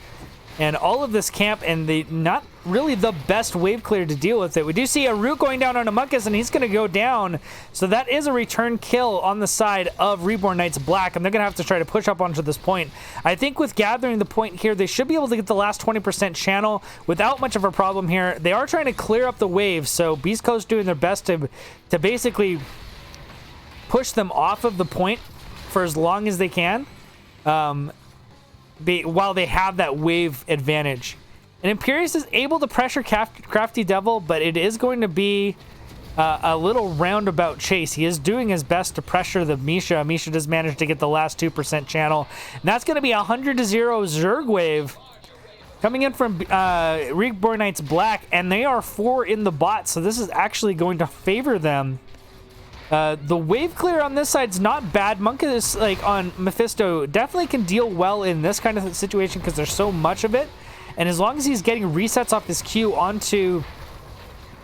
And all of this camp, and the not really the best wave clear to deal with it. We do see a root going down on Amonkhet, and he's going to go down. So that is a return kill on the side of Reborn Knights Black, and they're going to have to try to push up onto this point. I think with gathering the point here, they should be able to get the last 20% channel without much of a problem here. They are trying to clear up the waves, so Beast Coast doing their best to basically push them off of the point for as long as they can, while they have that wave advantage. And Imperius is able to pressure Crafty Devil, but it is going to be a little roundabout chase. He is doing his best to pressure the Misha. Misha does manage to get the last 2% channel, and that's going to be 100-0 Zerg wave coming in from Reborn Knights Black, and they are 4 in the bot, so this is actually going to favor them. The wave clear on this side's not bad. Monkus, like on Mephisto, definitely can deal well in this kind of situation because there's so much of it. And as long as he's getting resets off his Q onto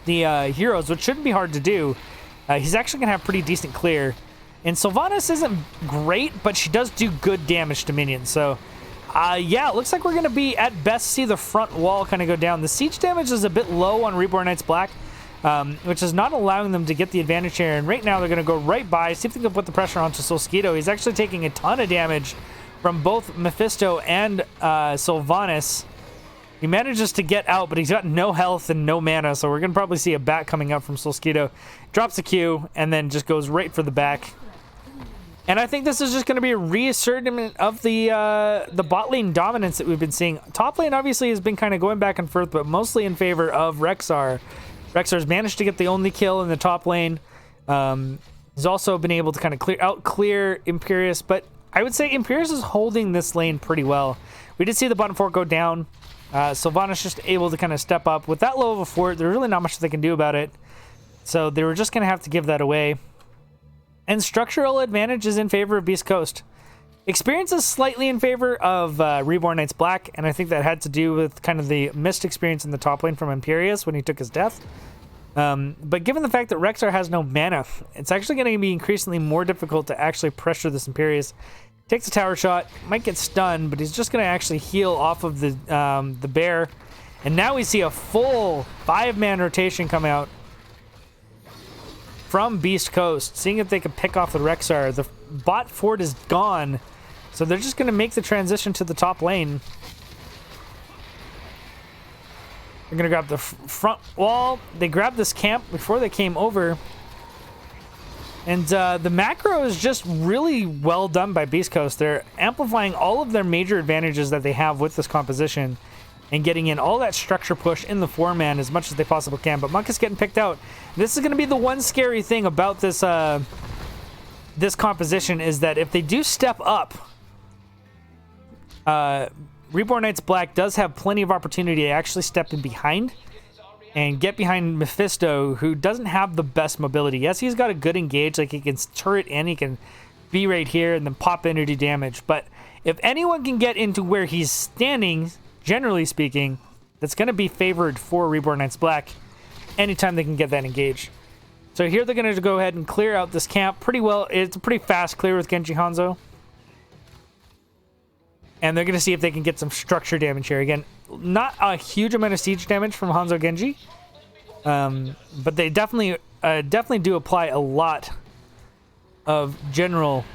the heroes, which shouldn't be hard to do, he's actually going to have pretty decent clear. And Sylvanas isn't great, but she does do good damage to minions. So, yeah, it looks like we're going to be, at best, see the front wall kind of go down. The siege damage is a bit low on Reborn Knights Black, which is not allowing them to get the advantage here. And right now they're going to go right by, see if they can put the pressure onto Solskito. He's actually taking a ton of damage from both Mephisto and Sylvanas. He manages to get out, but he's got no health and no mana, so we're going to probably see a bat coming up from Solskito. Drops the Q, and then just goes right for the back. And I think this is just going to be a reassertment of the bot lane dominance that we've been seeing. Top lane obviously has been kind of going back and forth, but mostly in favor of Rexar. Rexar's managed to get the only kill in the top lane. He's also been able to kind of clear Imperius, but I would say Imperius is holding this lane pretty well. We did see the bottom fort go down. Sylvanas just able to kind of step up. With that low of a fort, there's really not much they can do about it. So they were just going to have to give that away. And structural advantage is in favor of Beast Coast. Experience is slightly in favor of Reborn Knights Black, and I think that had to do with kind of the missed experience in the top lane from Imperius when he took his death. But given the fact that Rexar has no mana, it's actually going to be increasingly more difficult to actually pressure this Imperius. Takes a tower shot, might get stunned, but he's just going to actually heal off of the bear. And now we see a full 5-man rotation come out from Beast Coast, seeing if they can pick off the Rexar. The bot fort is gone, so they're just going to make the transition to the top lane. They're going to grab the front wall. They grabbed this camp before they came over. And the macro is just really well done by Beast Coast. They're amplifying all of their major advantages that they have with this composition and getting in all that structure push in the 4-man as much as they possibly can. But Monk is getting picked out. This is going to be the one scary thing about this this composition, is that if they do step up, Reborn Knights Black does have plenty of opportunity to actually step in behind and get behind Mephisto, who doesn't have the best mobility. Yes, he's got a good engage, like he can turret in, he can be right here and then pop energy damage. But if anyone can get into where he's standing, generally speaking, that's going to be favored for Reborn Knights Black anytime they can get that engage. So here they're going to go ahead and clear out this camp pretty well. It's a pretty fast clear with Genji Hanzo. And they're going to see if they can get some structure damage here. Again, not a huge amount of siege damage from Hanzo Genji. But they definitely do apply a lot of general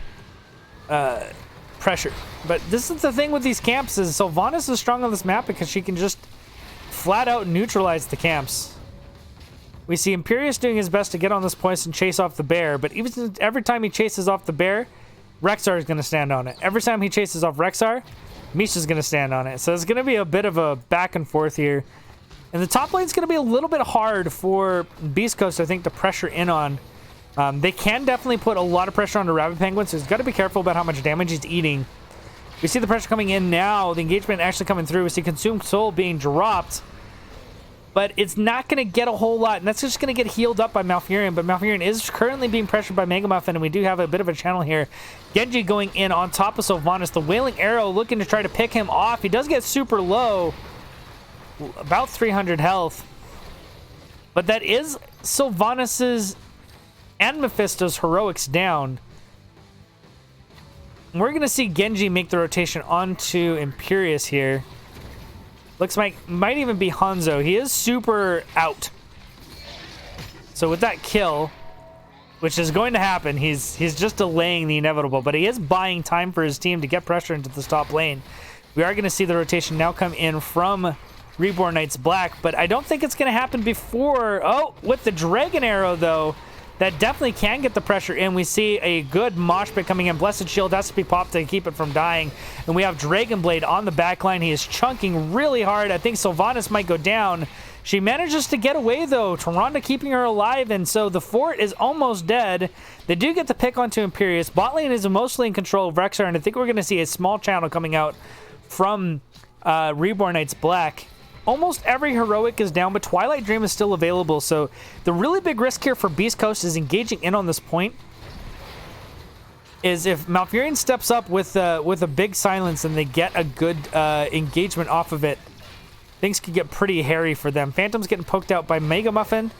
pressure. But this is the thing with these camps is Sylvanas is strong on this map because she can just flat out neutralize the camps. We see Imperius doing his best to get on this point and chase off the bear, but even every time he chases off the bear, Rexar is going to stand on it. Every time he chases off Rexar, Misha's going to stand on it. So it's going to be a bit of a back and forth here. And the top lane is going to be a little bit hard for Beast Coast, I think, to pressure in on. They can definitely put a lot of pressure on the Rabbit Penguin, so he's got to be careful about how much damage he's eating. We see the pressure coming in now. The engagement actually coming through. We see Consumed Soul being dropped. But it's not going to get a whole lot. And that's just going to get healed up by Malfurion. But Malfurion is currently being pressured by Mega Muffin. And we do have a bit of a channel here. Genji going in on top of Sylvanas. The Wailing Arrow looking to try to pick him off. He does get super low. About 300 health. But that is Sylvanas's and Mephisto's heroics down. We're going to see Genji make the rotation onto Imperius here. Looks like might even be Hanzo. He is super out. So with that kill, which is going to happen, he's just delaying the inevitable, but he is buying time for his team to get pressure into the top lane. We are going to see the rotation now come in from Reborn Knights Black, but I don't think it's going to happen before. Oh, with the Dragon Arrow, though, that definitely can get the pressure in. We see a good mosh pit coming in. Blessed Shield has to be popped to keep it from dying. And we have Dragon Blade on the backline. He is chunking really hard. I think Sylvanas might go down. She manages to get away, though. Tyrande keeping her alive, and so the fort is almost dead. They do get the pick onto Imperius. Bot lane is mostly in control of Rexar, and I think we're going to see a small channel coming out from Reborn Knights Black. Almost every heroic is down, but Twilight Dream is still available. So the really big risk here for Beast Coast is engaging in on this point. Is if Malfurion steps up with a big silence and they get a good engagement off of it, things could get pretty hairy for them. Phantom's getting poked out by Mega Muffin,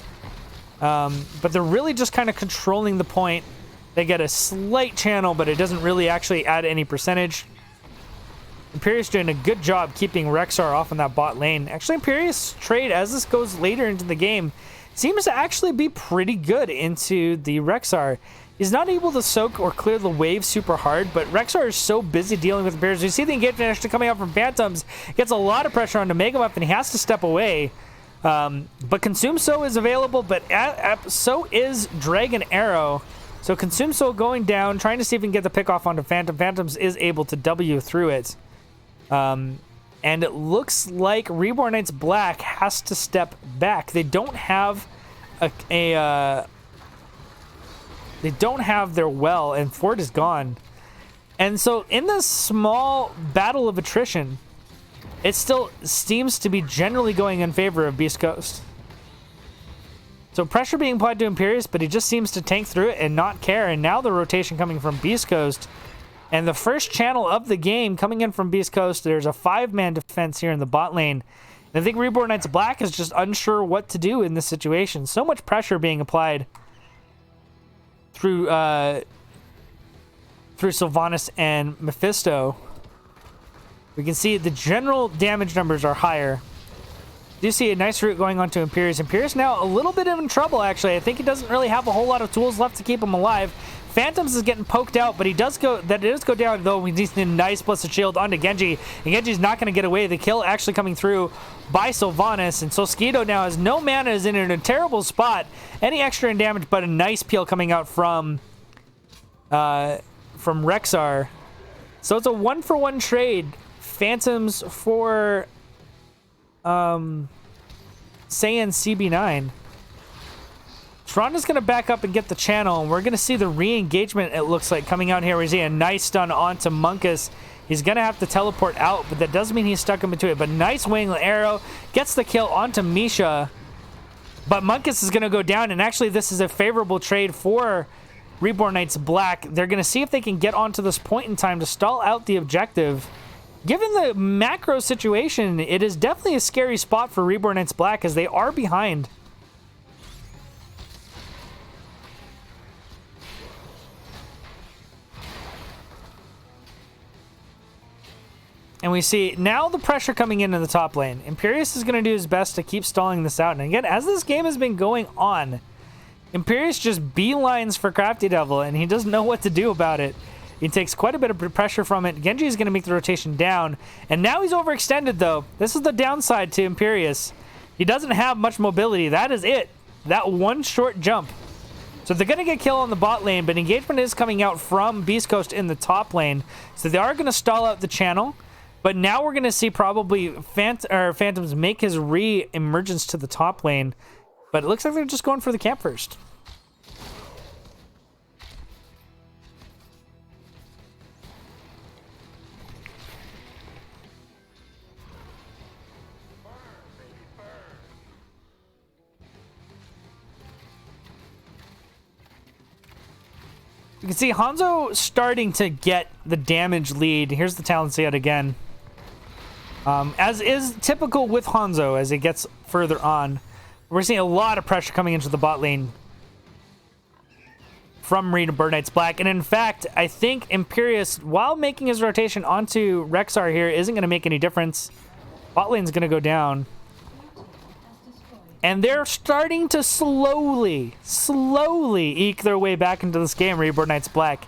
but they're really just kind of controlling the point. They get a slight channel, but it doesn't really actually add any percentage. Imperius doing a good job keeping Rexar off in that bot lane. Actually, Imperius trade, as this goes later into the game, seems to actually be pretty good into the Rexar. He's not able to soak or clear the wave super hard, but Rexar is so busy dealing with Imperius. We see the engagement actually coming out from Phantoms. Gets a lot of pressure onto Mega Muffin, and he has to step away. But Consume Soul is available, but so is Dragon Arrow. So Consume Soul going down, trying to see if he can get the pick off onto Phantom. Phantoms is able to W through it. And it looks like Reborn Knights Black has to step back. They don't have they don't have their well, and Fort is gone. And so in this small battle of attrition, it still seems to be generally going in favor of Beast Coast. So pressure being applied to Imperius, but he just seems to tank through it and not care. And now the rotation coming from Beast Coast. And the first channel of the game coming in from Beast Coast, there's a 5-man defense here in the bot lane. And I think Reborn Knights Black is just unsure what to do in this situation. So much pressure being applied through Sylvanas and Mephisto. We can see the general damage numbers are higher. Do see a nice route going on to Imperius. Imperius now a little bit in trouble, actually. I think he doesn't really have a whole lot of tools left to keep him alive. Phantoms is getting poked out, but he does go down, though. We need a nice Blessed Shield onto Genji, and Genji's not going to get away. The kill actually coming through by Sylvanas, and Solskito now has no mana, is in a terrible spot. Any extra in damage, but a nice peel coming out from Rexar. So it's a 1-for-1 trade. Phantoms for Saiyan CB9. Tyrande's going to back up and get the channel, and we're going to see the re-engagement, it looks like, coming out here. We see a nice stun onto Munkus. He's going to have to teleport out, but that doesn't mean he's stuck in between it. But nice wing arrow. Gets the kill onto Misha. But Munkus is going to go down, and actually this is a favorable trade for Reborn Knights Black. They're going to see if they can get onto this point in time to stall out the objective. Given the macro situation, it is definitely a scary spot for Reborn Knights Black as they are behind. And we see now the pressure coming into the top lane. Imperius is going to do his best to keep stalling this out. And again, as this game has been going on, Imperius just beelines for Crafty Devil, and he doesn't know what to do about it. He takes quite a bit of pressure from it. Genji is going to make the rotation down. And now he's overextended, though. This is the downside to Imperius. He doesn't have much mobility. That is it. That one short jump. So they're going to get killed on the bot lane, but engagement is coming out from Beast Coast in the top lane. So they are going to stall out the channel. But now we're going to see probably Phantoms make his re-emergence to the top lane. But it looks like they're just going for the camp first. You can see Hanzo starting to get the damage lead. Here's the talent yet again. As is typical with Hanzo as he gets further on. We're seeing a lot of pressure coming into the bot lane from Reborn Knights Black. And in fact, I think Imperius, while making his rotation onto Rexxar here, isn't going to make any difference. Bot lane's going to go down. And they're starting to slowly eke their way back into this game, Reborn Knights Black.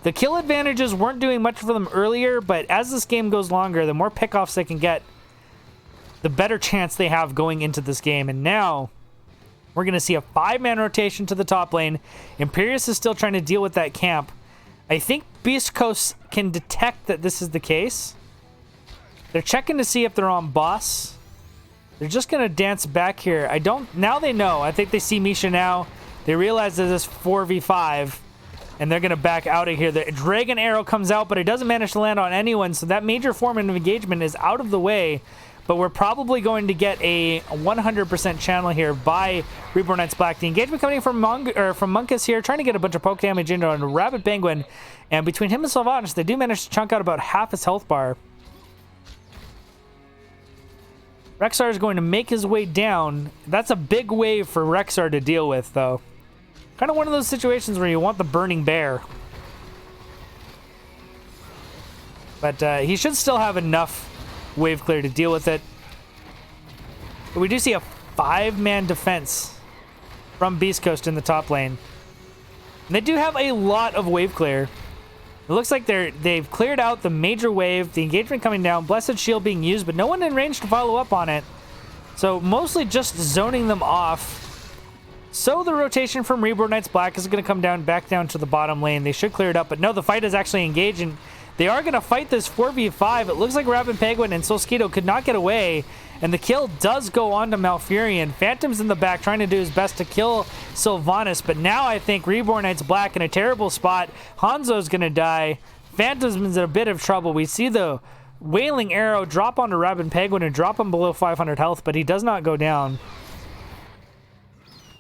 The kill advantages weren't doing much for them earlier, but as this game goes longer, the more pickoffs they can get, the better chance they have going into this game. And now, we're going to see a 5-man rotation to the top lane. Imperius is still trying to deal with that camp. I think Beast Coast can detect that this is the case. They're checking to see if they're on boss. They're just going to dance back here. Now they know. I think they see Misha now. They realize that this 4v5, and they're going to back out of here. The Dragon Arrow comes out, but it doesn't manage to land on anyone, so that major form of engagement is out of the way. But we're probably going to get a 100% channel here by Reborn Knights Black. The engagement coming from Monkus here, trying to get a bunch of poke damage into a Rabbit Penguin. And between him and Sylvanas, they do manage to chunk out about half his health bar. Rexxar is going to make his way down. That's a big wave for Rexxar to deal with, though. Kind of one of those situations where you want the burning bear. But he should still have enough wave clear to deal with it. But we do see a 5-man defense from Beast Coast in the top lane. And they do have a lot of wave clear. It looks like they've cleared out the major wave, the engagement coming down, Blessed Shield being used, but no one in range to follow up on it. So mostly just zoning them off. So the rotation from Reborn Knights Black is going to come down back down to the bottom lane. They should clear it up, but no, the fight is actually engaging. They are going to fight this 4v5. It looks like Rabbit Penguin and Solskito could not get away, and the kill does go on to Malfurion. Phantom's in the back trying to do his best to kill Sylvanas, but now I think Reborn Knights Black in a terrible spot. Hanzo's going to die. Phantom's in a bit of trouble. We see the Wailing Arrow drop onto Rabbit Penguin and drop him below 500 health, but he does not go down.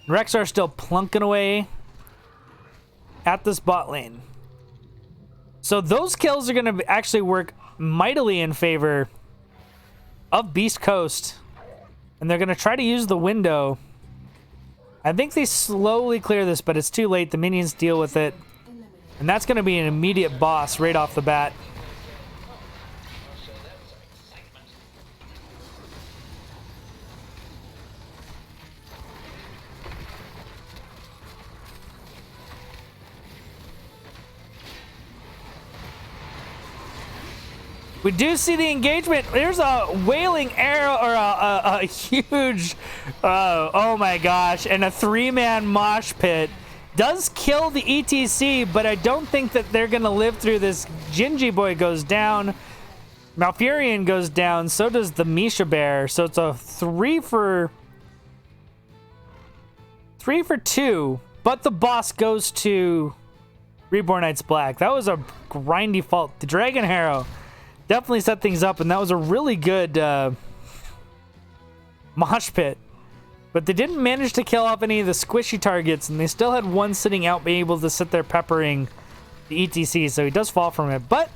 Rexxar still plunking away at this bot lane. So those kills are going to actually work mightily in favor of Beast Coast. And they're going to try to use the window. I think they slowly clear this, but it's too late. The minions deal with it. And that's going to be an immediate boss right off the bat. We do see the engagement. There's a Wailing Arrow, or a huge, oh my gosh, and a 3-man mosh pit. Does kill the ETC, but I don't think that they're going to live through this. Gingy Boy goes down. Malfurion goes down. So does the Misha Bear. So it's a 3 for 2. But the boss goes to Reborn Knights Black. That was a grindy fault. The Dragon Arrow definitely set things up, and that was a really good mosh pit. But they didn't manage to kill off any of the squishy targets, and they still had one sitting out being able to sit there peppering the ETC, so he does fall from it. But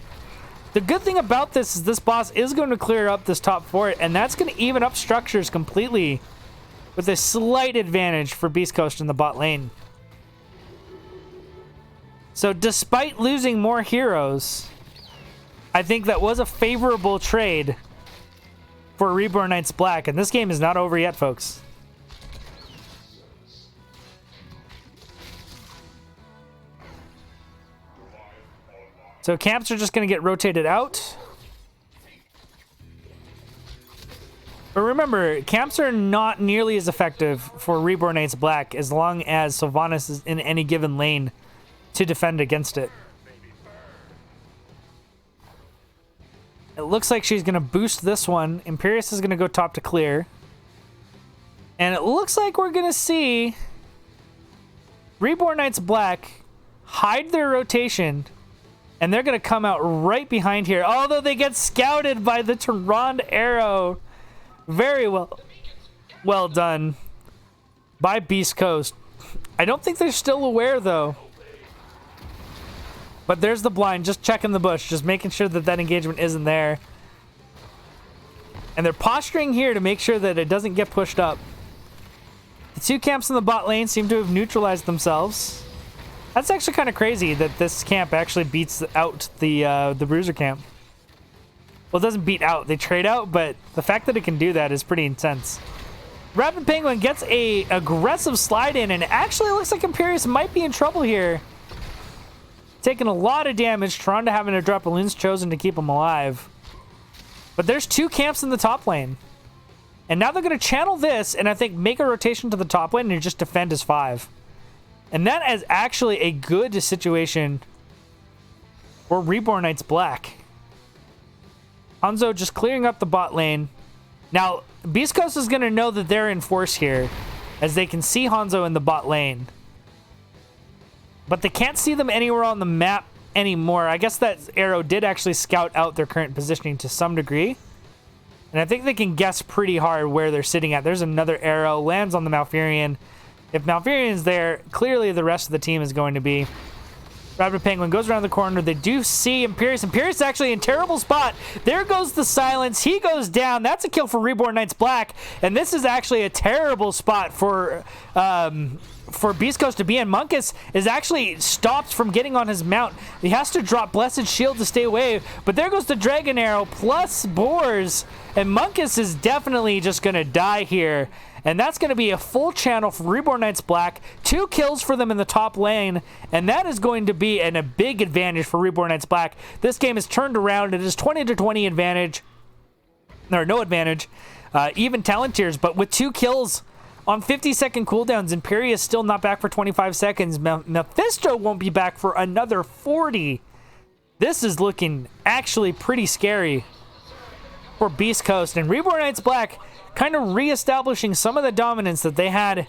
the good thing about this is this boss is going to clear up this top fort, and that's going to even up structures completely with a slight advantage for Beast Coast in the bot lane. So despite losing more heroes, I think that was a favorable trade for Reborn Knights Black, and this game is not over yet, folks. So camps are just going to get rotated out. But remember, camps are not nearly as effective for Reborn Knights Black as long as Sylvanas is in any given lane to defend against it. It looks like she's going to boost this one. Imperius is going to go top to clear. And it looks like we're going to see Reborn Knights Black hide their rotation. And they're going to come out right behind here. Although they get scouted by the Tyrande arrow. Very well done by Beast Coast. I don't think they're still aware, though. But there's the blind, just checking the bush, just making sure that that engagement isn't there. And they're posturing here to make sure that it doesn't get pushed up. The two camps in the bot lane seem to have neutralized themselves. That's actually kind of crazy that this camp actually beats out the Bruiser camp. Well, it doesn't beat out. They trade out, but the fact that it can do that is pretty intense. Rapid Penguin gets a aggressive slide in, and it actually looks like Imperius might be in trouble here. Taking a lot of damage, Tyrande having to drop a Loon's Chosen to keep him alive. But there's two camps in the top lane. And now they're going to channel this, and I think make a rotation to the top lane and just defend as 5. And that is actually a good situation for Reborn Knights Black. Hanzo just clearing up the bot lane. Now, Beast Coast is going to know that they're in force here, as they can see Hanzo in the bot lane. But they can't see them anywhere on the map anymore. I guess that arrow did actually scout out their current positioning to some degree. And I think they can guess pretty hard where they're sitting at. There's another arrow, lands on the Malfurion. If Malfurion's there, clearly the rest of the team is going to be. Rapid Penguin goes around the corner. They do see Imperius. Imperius is actually in terrible spot. There goes the silence. He goes down. That's a kill for Reborn Knights Black. And this is actually a terrible spot for Beast Coast to be in. Monkus is actually stopped from getting on his mount. He has to drop Blessed Shield to stay away. But there goes the Dragon Arrow plus Boars. And Monkus is definitely just going to die here. And that's going to be a full channel for Reborn Knights Black. 2 kills for them in the top lane. And that is going to be a big advantage for Reborn Knights Black. This game is turned around. It is 20-20 advantage. Or no advantage. Even talent tiers. But with 2 kills on 50-second cooldowns, Imperius still not back for 25 seconds. Mephisto won't be back for another 40. This is looking actually pretty scary for Beast Coast. And Reborn Knights Black kind of reestablishing some of the dominance that they had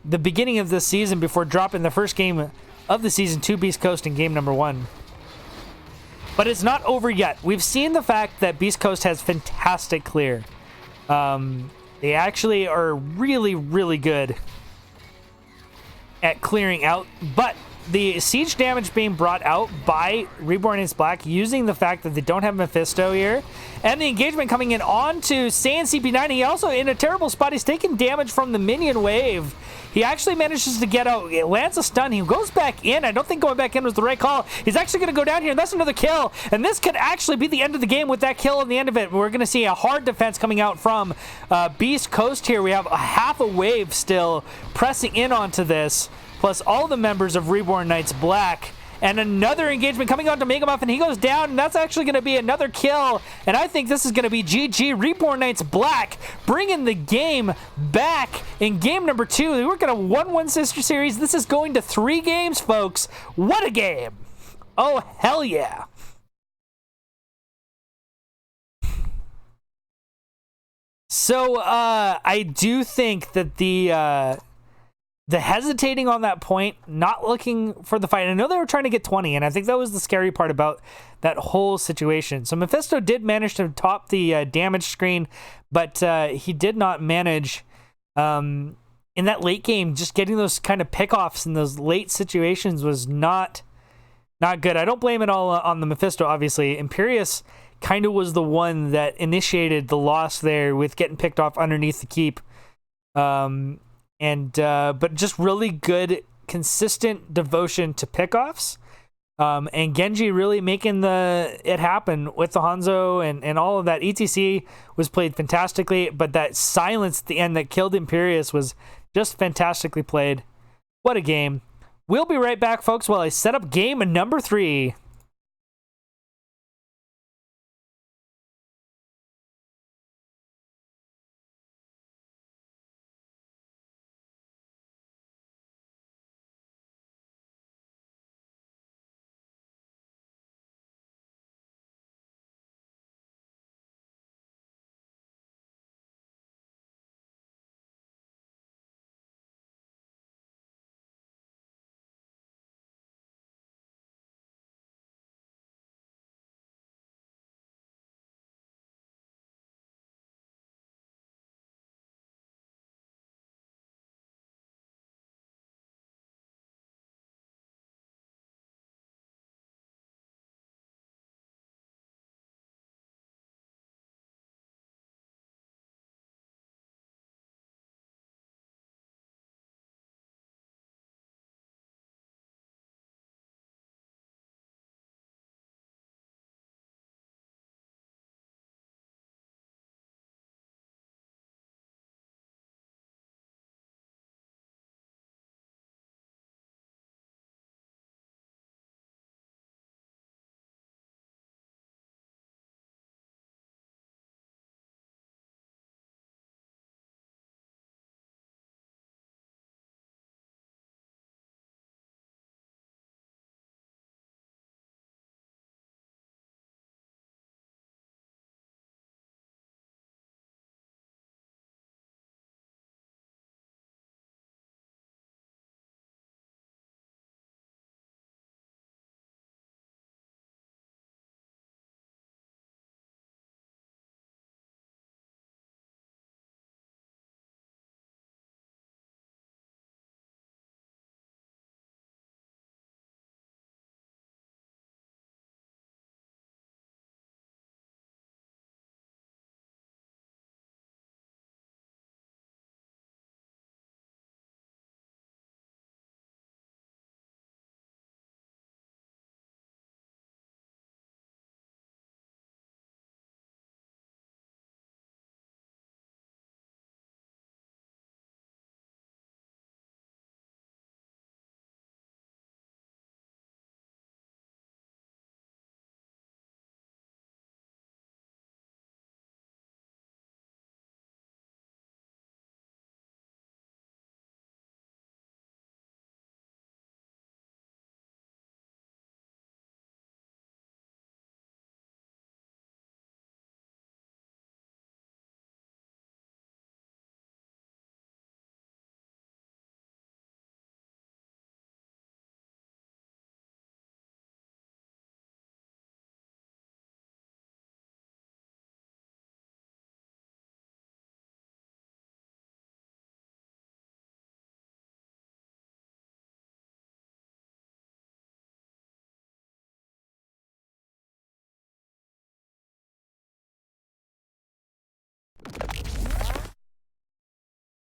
the beginning of this season before dropping the first game of the season to Beast Coast in game number 1. But it's not over yet. We've seen the fact that Beast Coast has fantastic clear. They actually are really, really good at clearing out, but the siege damage being brought out by Reborn Knights Black using the fact that they don't have Mephisto here, and the engagement coming in onto Saiyan CP9. He also in a terrible spot. He's taking damage from the minion wave. He actually manages to get out. It lands a stun. He goes back in. I don't think going back in was the right call. He's actually going to go down here, and that's another kill. And this could actually be the end of the game with that kill at the end of it. We're going to see a hard defense coming out from Beast Coast here. We have a half a wave still pressing in onto this, plus all the members of Reborn Knights Black. And another engagement coming on to Mega Muffin. He goes down, and that's actually going to be another kill. And I think this is going to be GG. Reborn Knights Black bringing the game back in game number 2. We're going to 1-1 sister series. This is going to 3 games, folks. What a game. Oh, hell yeah. So, I do think that the hesitating on that point, not looking for the fight. I know they were trying to get 20, and I think that was the scary part about that whole situation. So Mephisto did manage to top the damage screen, but he did not manage in that late game. Just getting those kind of pickoffs in those late situations was not good. I don't blame it all on the Mephisto, obviously. Imperius kind of was the one that initiated the loss there with getting picked off underneath the keep. But just really good, consistent devotion to pickoffs. And Genji really making it happen with the Hanzo and all of that. ETC was played fantastically, but that silence at the end that killed Imperius was just fantastically played. What a game. We'll be right back, folks, while I set up game number 3.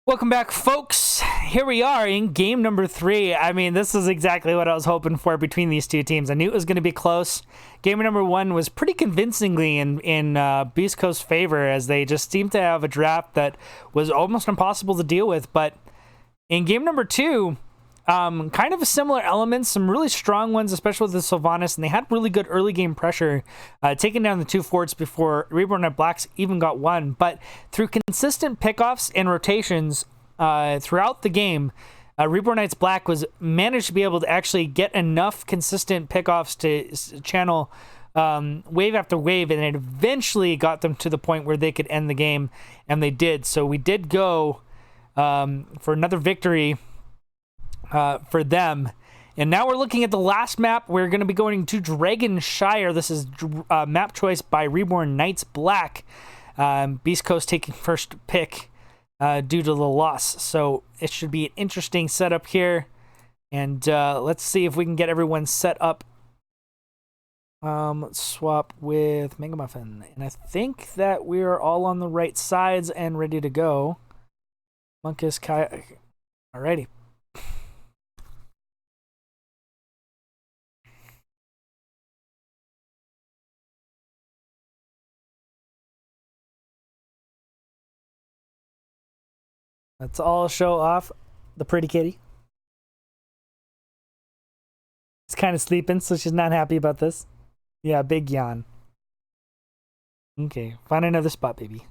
Welcome back, folks. Here we are in game number 3. I mean, this is exactly what I was hoping for between these two teams. I knew it was going to be close. Game number 1 was pretty convincingly in Beast Coast's favor, as they just seemed to have a draft that was almost impossible to deal with. But in game number 2, kind of a similar elements, some really strong ones, especially with the Sylvanas, and they had really good early game pressure, taking down the 2 forts before Reborn and Blacks even got one. But through consistent pickoffs and rotations throughout the game, Reborn Knights Black was managed to be able to actually get enough consistent pickoffs to channel wave after wave, and it eventually got them to the point where they could end the game, and they did. So we did go for another victory for them. And now we're looking at the last map. We're going to be going to Dragonshire. This is map choice by Reborn Knights Black. Beast Coast taking first pick due to the loss. So it should be an interesting setup here. And let's see if we can get everyone set up. Let's swap with Mega Muffin. And I think that we are all on the right sides and ready to go. Monkus, Kai. Alrighty. Let's all show off the pretty kitty. She's kind of sleeping, so she's not happy about this. Yeah, big yawn. Okay, find another spot, baby.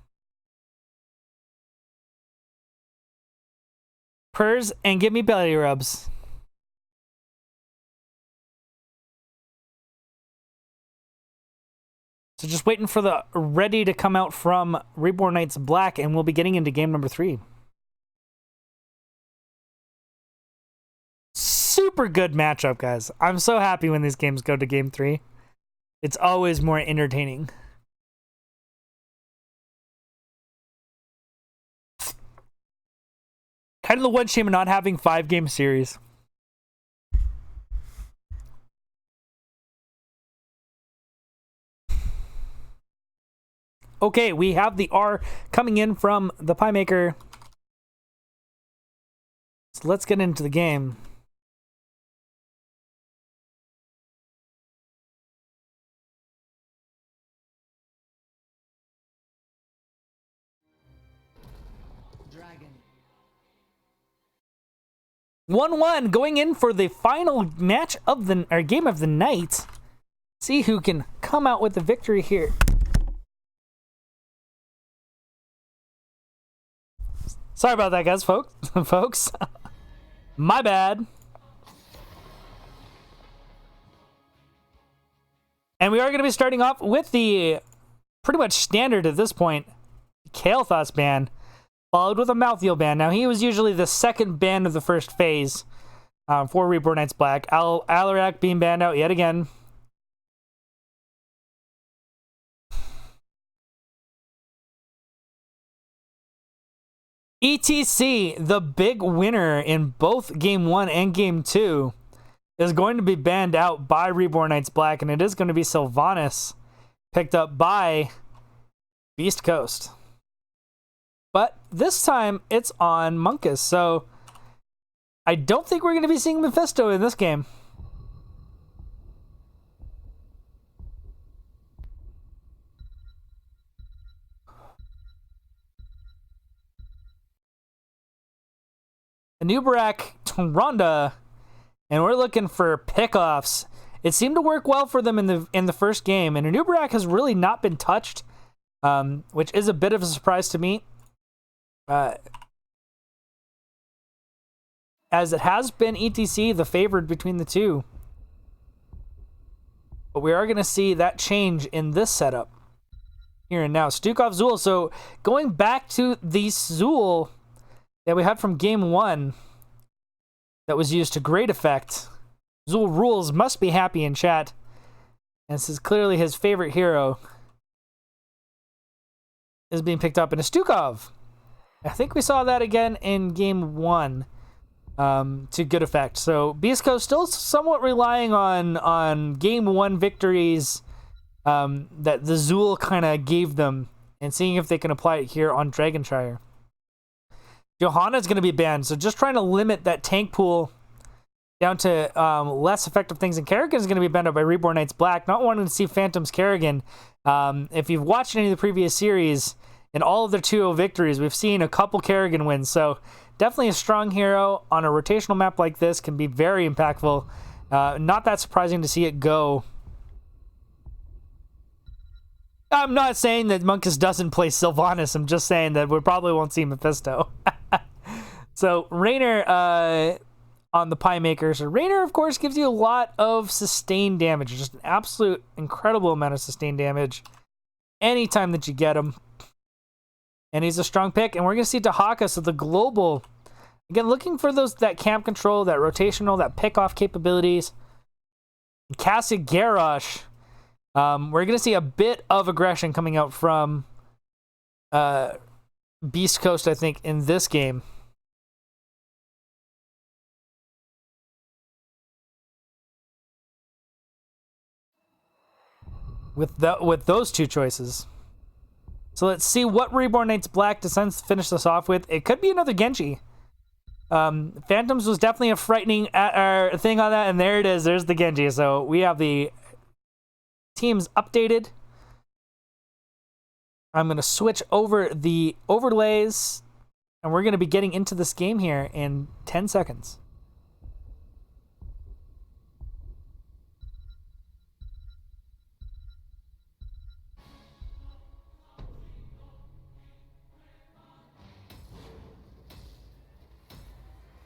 Purrs and give me belly rubs. So just waiting for the ready to come out from Reborn Knights Black, and we'll be getting into game number 3. Super good matchup, guys. I'm so happy when these games go to game 3. It's always more entertaining. Kind of the one shame of not having 5-game series. Okay, we have the R coming in from the Pie Maker. So let's get into the game. Dragon. 1-1 going in for the final match of the game of the night. See who can come out with the victory here. Sorry about that, guys, folks. My bad. And we are going to be starting off with the pretty much standard at this point Kael'thas ban, followed with a Malthael ban. Now, he was usually the second ban of the first phase for Reborn Knights Black. Alarak being banned out yet again. ETC, the big winner in both Game 1 and Game 2, is going to be banned out by Reborn Knights Black, and it is going to be Sylvanas, picked up by Beast Coast. But this time, it's on Monkus, so I don't think we're going to be seeing Mephisto in this game. Anubarak, Ronda, and we're looking for pickoffs. It seemed to work well for them in the first game, and Anubarak has really not been touched, which is a bit of a surprise to me. As it has been ETC the favored between the two. But we are going to see that change in this setup here and now. Stukov Zul. So going back to the Zul that we had from Game 1 that was used to great effect. Zul Rules must be happy in chat. And this is clearly his favorite hero. Is being picked up in a Stukov. I think we saw that again in Game 1 to good effect. So Beast Coast still somewhat relying on Game 1 victories that the Zul kind of gave them and seeing if they can apply it here on Dragonshire. Johanna's going to be banned, so just trying to limit that tank pool down to less effective things. And Kerrigan is going to be banned up by Reborn Knights Black, not wanting to see Phantom's Kerrigan. If you've watched any of the previous series, in all of their 2-0 victories, we've seen a couple Kerrigan wins. So definitely a strong hero on a rotational map like this can be very impactful. Not that surprising to see it go. I'm not saying that Monkus doesn't play Sylvanas. I'm just saying that we probably won't see Mephisto. So Raynor on the Pie Maker. So Raynor, of course, gives you a lot of sustained damage. Just an absolute incredible amount of sustained damage anytime that you get him. And he's a strong pick. And we're going to see Dahaka, so the global. Again, looking for that camp control, that rotational, that pick-off capabilities. Cassie Garrosh. We're going to see a bit of aggression coming out from Beast Coast, I think, in this game. With those two choices. So let's see what Reborn Knights Black decides to finish this off with. It could be another Genji. Phantoms was definitely a frightening thing on that, and there it is. There's the Genji. So we have the teams updated. I'm going to switch over the overlays. And we're going to be getting into this game here in 10 seconds.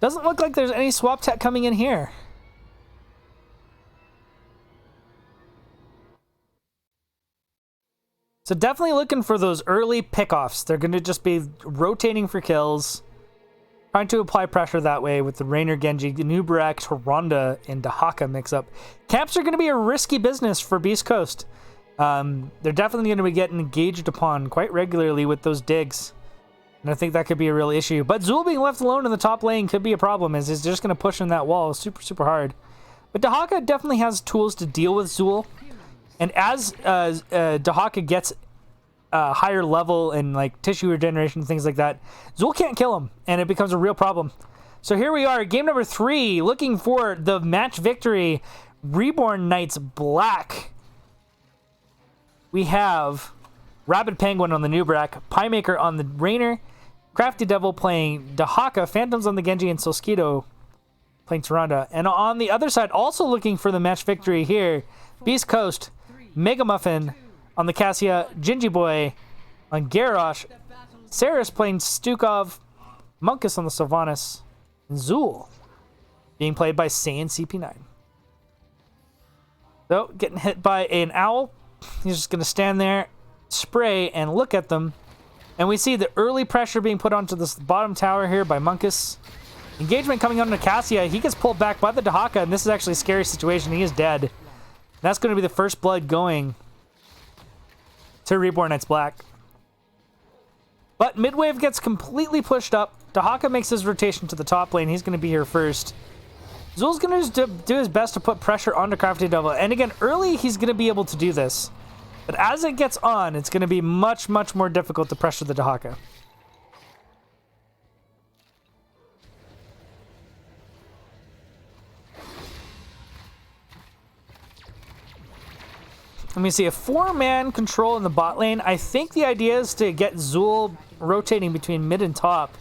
Doesn't look like there's any swap tech coming in here. So definitely looking for those early pickoffs. They're going to just be rotating for kills. Trying to apply pressure that way with the Rainer, Genji, Nubarak, Tyrande, and Dahaka mix-up. Camps are going to be a risky business for Beast Coast. They're definitely going to be getting engaged upon quite regularly with those digs. And I think that could be a real issue. But Zul being left alone in the top lane could be a problem, as he's just going to push in that wall super, super hard. But Dahaka definitely has tools to deal with Zul. And as Dahaka gets higher level and like tissue regeneration, things like that, Zul can't kill him, and it becomes a real problem. So here we are, game number 3, looking for the match victory. Reborn Knights Black. We have Rabid Penguin on the Nubarak, Piemaker on the Rainer, Crafty Devil playing Dahaka, Phantoms on the Genji, and Solskito playing Tyrande. And on the other side, also looking for the match victory here, Beast Coast, Mega Muffin on the Cassia, Gingy Boy on Garrosh, Saris playing Stukov, Monkus on the Sylvanas, and Zul being played by Saiyan CP9. So, getting hit by an owl. He's just going to stand there, spray, and look at them. And we see the early pressure being put onto this bottom tower here by Monkus. Engagement coming onto Cassia. He gets pulled back by the Dahaka, and this is actually a scary situation. He is dead. That's going to be the first blood going to Reborn Knights Black. But midwave gets completely pushed up. Dahaka makes his rotation to the top lane. He's going to be here first. Zul's going to just do his best to put pressure onto Crafty Devil. And again, early he's going to be able to do this. But as it gets on, it's going to be much, much more difficult to pressure the Dahaka. Let me see, a 4-man control in the bot lane. I think the idea is to get Zul rotating between mid and top.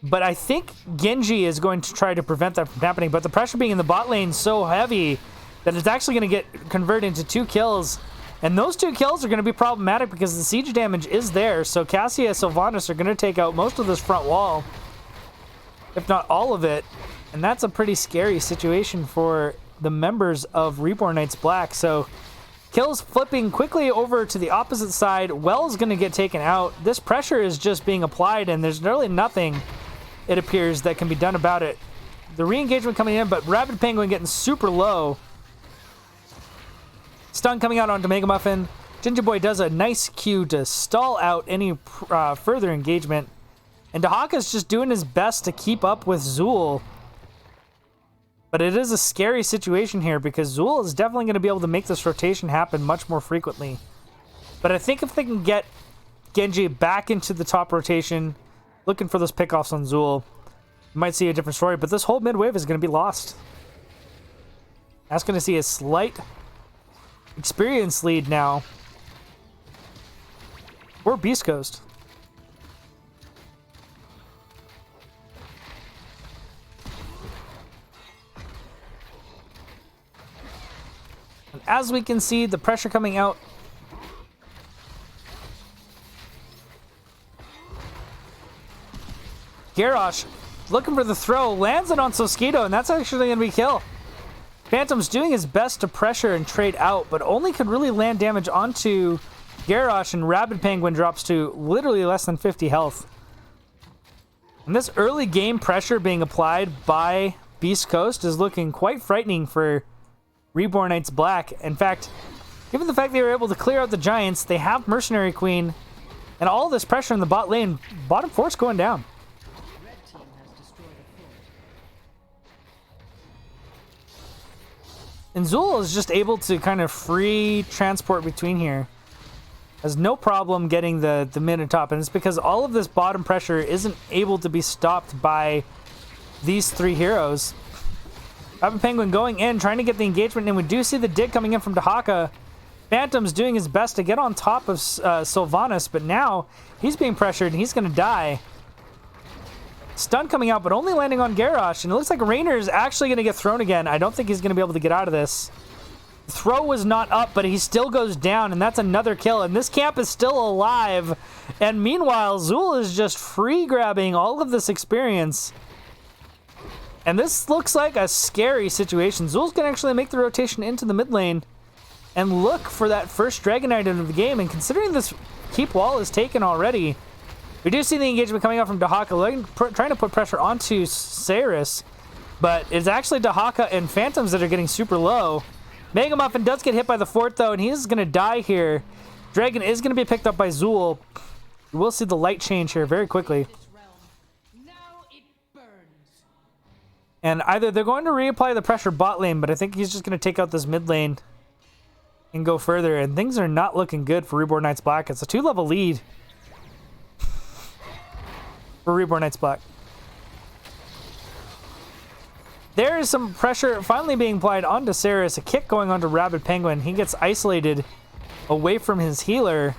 But I think Genji is going to try to prevent that from happening. But the pressure being in the bot lane is so heavy that it's actually going to get converted into 2 kills. And those 2 kills are going to be problematic because the siege damage is there. So Cassia and Sylvanas are going to take out most of this front wall, if not all of it. And that's a pretty scary situation for the members of Reborn Knights Black. So kills flipping quickly over to the opposite side. Well's going to get taken out. This pressure is just being applied, and there's really nothing, it appears, that can be done about it. The re-engagement coming in, but Rabid Penguin getting super low. Stun coming out onto Mega Muffin. Ginger Boy does a nice Q to stall out any further engagement. And Dahaka's just doing his best to keep up with Zul. But it is a scary situation here because Zul is definitely going to be able to make this rotation happen much more frequently. But I think if they can get Genji back into the top rotation, looking for those pickoffs on Zul, you might see a different story. But this whole mid wave is going to be lost. That's going to see a slight experience lead now for Beast Coast. And as we can see, the pressure coming out. Garrosh looking for the throw, lands it on Solskito, and that's actually going to be a kill. Phantom's doing his best to pressure and trade out, but only could really land damage onto Garrosh, and Rabid Penguin drops to literally less than 50 health. And this early game pressure being applied by Beast Coast is looking quite frightening for Reborn Knights Black. In fact, given the fact they were able to clear out the Giants, they have Mercenary Queen, and all this pressure in the bot lane, bottom force going down. Red team has destroyed a fort. And Zul is just able to kind of free transport between here. Has no problem getting the mid and top, and it's because all of this bottom pressure isn't able to be stopped by these 3 heroes. Rabid Penguin going in, trying to get the engagement, and we do see the dig coming in from Dahaka. Phantom's doing his best to get on top of Sylvanas, but now he's being pressured and he's going to die. Stun coming out, but only landing on Garrosh. And it looks like Raynor is actually going to get thrown again. I don't think he's going to be able to get out of this. The throw was not up, but he still goes down, and that's another kill. And this camp is still alive. And meanwhile, Zul is just free grabbing all of this experience. And this looks like a scary situation. Zul's going to actually make the rotation into the mid lane and look for that first Dragon Knight of the game. And considering this keep wall is taken already, we do see the engagement coming out from Dahaka, trying to put pressure onto Saris, but it's actually Dahaka and Phantoms that are getting super low. Mega Muffin does get hit by the fort, though, and he's going to die here. Dragon is going to be picked up by Zul. We'll see the light change here very quickly. And either they're going to reapply the pressure bot lane, but I think he's just going to take out this mid lane and go further. And things are not looking good for Reborn Knights Black. It's a 2-level lead for Reborn Knights Black. There is some pressure finally being applied onto Saris. A kick going onto Rabid Penguin. He gets isolated away from his healer.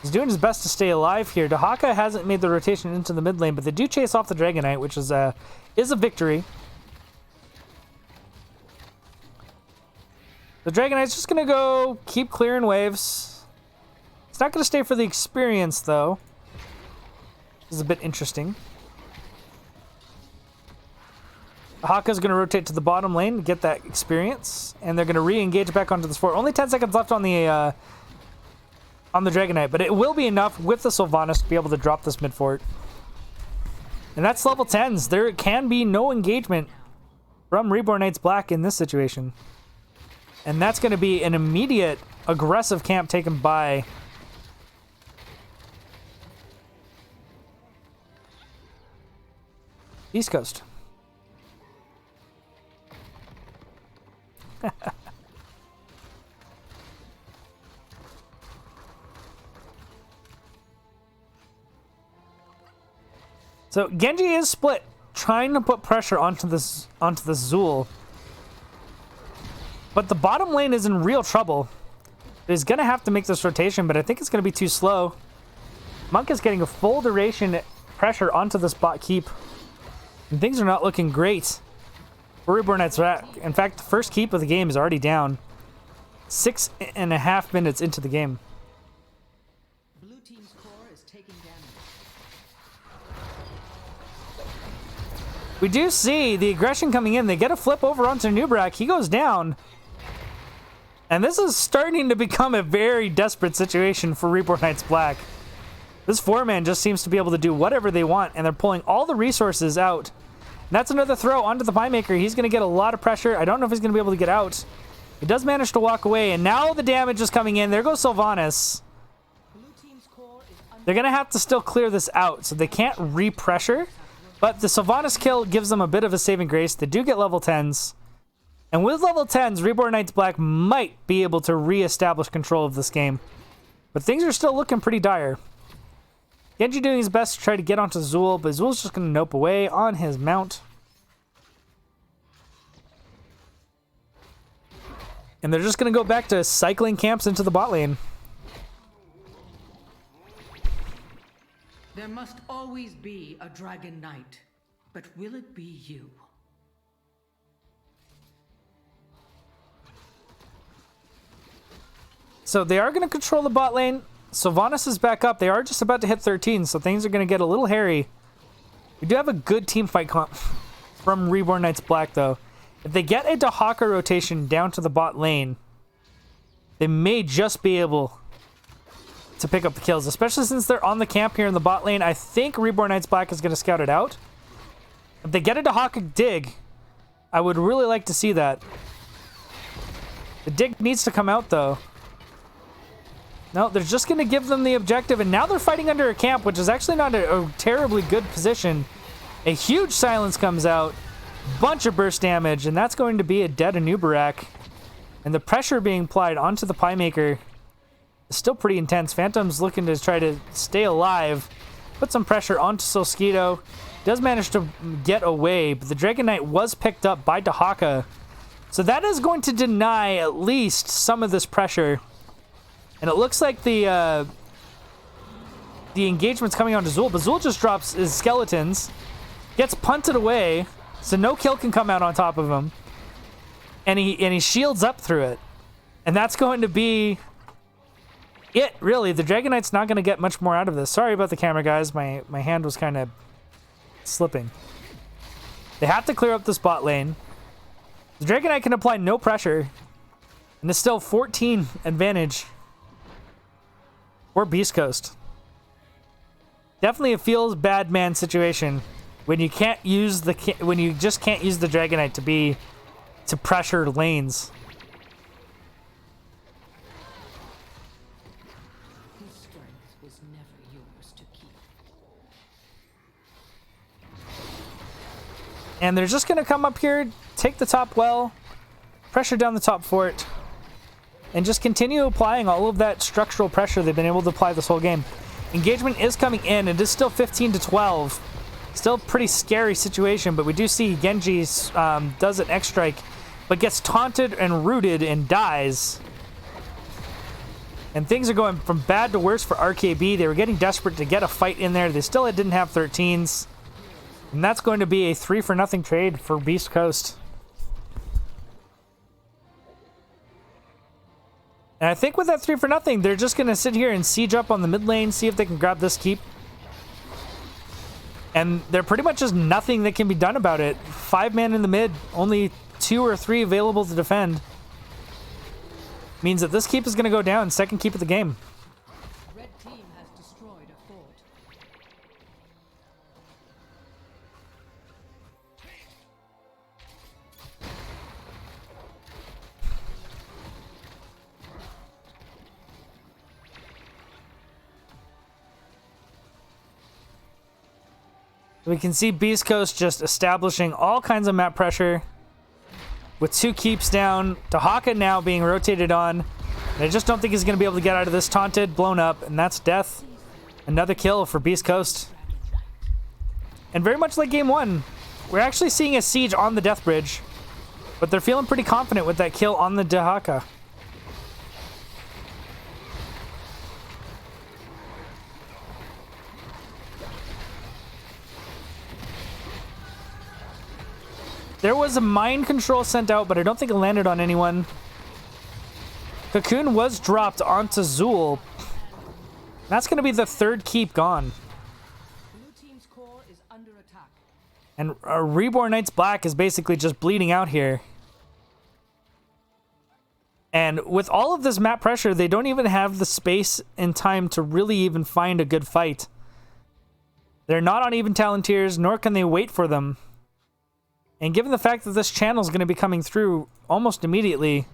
He's doing his best to stay alive here. Dahaka hasn't made the rotation into the mid lane, but they do chase off the Dragon Knight, which is a victory. The Dragon Knight's just going to go keep clearing waves. It's not going to stay for the experience, though. This is a bit interesting. Haka's going to rotate to the bottom lane to get that experience, and they're going to re-engage back onto this fort. Only 10 seconds left on the Dragon Knight, but it will be enough with the Sylvanas to be able to drop this mid fort. And that's level 10s. There can be no engagement from Reborn Knights Black in this situation. And that's going to be an immediate aggressive camp taken by East Coast. So Genji is split, trying to put pressure onto this Zul. But the bottom lane is in real trouble. He's going to have to make this rotation, but I think it's going to be too slow. Monk is getting a full duration pressure onto this bot keep. And things are not looking great for Reborn Knights Black. In fact, the first keep of the game is already down. 6.5 minutes into the game. Blue team's core is taking damage. We do see the aggression coming in. They get a flip over onto Nubrak. He goes down. And this is starting to become a very desperate situation for Reborn Knights Black. This 4-man just seems to be able to do whatever they want, and they're pulling all the resources out. And that's another throw onto the Pie Maker. He's going to get a lot of pressure. I don't know if he's going to be able to get out. He does manage to walk away, and now the damage is coming in. There goes Sylvanas. They're going to have to still clear this out, so they can't re-pressure. But the Sylvanas kill gives them a bit of a saving grace. They do get level 10s. And with level 10s, Reborn Knights Black might be able to re-establish control of this game. But things are still looking pretty dire. Genji doing his best to try to get onto Zul, but Zul's just going to nope away on his mount. And they're just going to go back to cycling camps into the bot lane. There must always be a Dragon Knight, but will it be you? So they are going to control the bot lane. Sylvanas is back up. They are just about to hit 13, so things are going to get a little hairy. We do have a good team fight comp from Reborn Knights Black, though. If they get a Dahaka rotation down to the bot lane, they may just be able to pick up the kills, especially since they're on the camp here in the bot lane. I think Reborn Knights Black is going to scout it out. If they get a Dahaka dig, I would really like to see that. The dig needs to come out, though. No, they're just going to give them the objective, and now they're fighting under a camp, which is actually not a terribly good position. A huge silence comes out, bunch of burst damage, and that's going to be a dead Anubarak. And the pressure being applied onto the Pie Maker is still pretty intense. Phantom's looking to try to stay alive, put some pressure onto Solskito. Does manage to get away, but the Dragon Knight was picked up by Dahaka. So that is going to deny at least some of this pressure. And it looks like the engagement's coming onto Zul, but Zul just drops his skeletons. Gets punted away, so no kill can come out on top of him. And he shields up through it. And that's going to be it, really. The Dragon Knight's not going to get much more out of this. Sorry about the camera, guys. My hand was kind of slipping. They have to clear up this bot lane. The Dragon Knight can apply no pressure. And it's still 14 advantage for Beast Coast. Definitely a feels bad man situation when you can't use when you just can't use the Dragon Knight to pressure lanes. His strength was never yours to keep. And they're just gonna come up here, take the top well, pressure down the top fort, and just continue applying all of that structural pressure they've been able to apply this whole game. Engagement is coming in. It is still 15 to 12. Still a pretty scary situation, but we do see Genji does an X strike, but gets taunted and rooted and dies. And things are going from bad to worse for RKB. They were getting desperate to get a fight in there. They still didn't have 13s. And that's going to be a 3-for-0 trade for Beast Coast. And I think with that 3-for-0, they're just going to sit here and siege up on the mid lane, see if they can grab this keep. And there pretty much is nothing that can be done about it. 5-man in the mid, only 2 or 3 available to defend. Means that this keep is going to go down, second keep of the game. Red team has destroyed a fort. We can see Beast Coast just establishing all kinds of map pressure with 2 keeps down. Dahaka now being rotated on. And I just don't think he's going to be able to get out of this. Taunted, blown up, and that's death. Another kill for Beast Coast. And very much like game 1, we're actually seeing a siege on the Death Bridge, but they're feeling pretty confident with that kill on the Dahaka. There was a mind control sent out, but I don't think it landed on anyone. Cocoon was dropped onto Zool. That's going to be the 3rd keep gone. Blue team's core is under attack. And Reborn Knight's Black is basically just bleeding out here. And with all of this map pressure, they don't even have the space and time to really even find a good fight. They're not on even Talontiers, nor can they wait for them. And given the fact that this channel is going to be coming through almost immediately,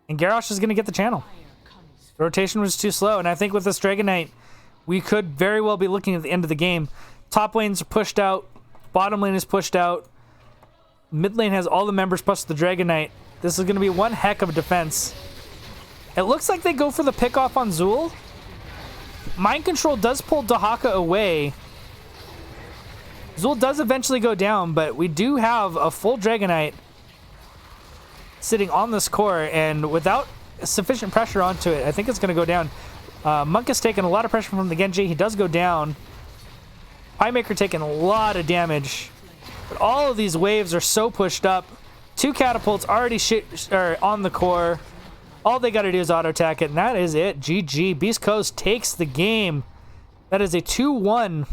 and Garrosh is going to get the channel. The rotation was too slow, and I think with this Dragon Knight, we could very well be looking at the end of the game. Top lanes are pushed out, bottom lane is pushed out, mid lane has all the members plus the Dragon Knight. This is going to be one heck of a defense. It looks like they go for the pickoff on Zool. Mind Control does pull Dahaka away. Zool does eventually go down, but we do have a full Dragon Knight sitting on this core, and without sufficient pressure onto it, I think it's going to go down. Monk has taken a lot of pressure from the Genji. He does go down. Piemaker taking a lot of damage. But all of these waves are so pushed up. 2 catapults already on the core. All they got to do is auto attack it, and that is it. GG. Beast Coast takes the game. That is a 2-1.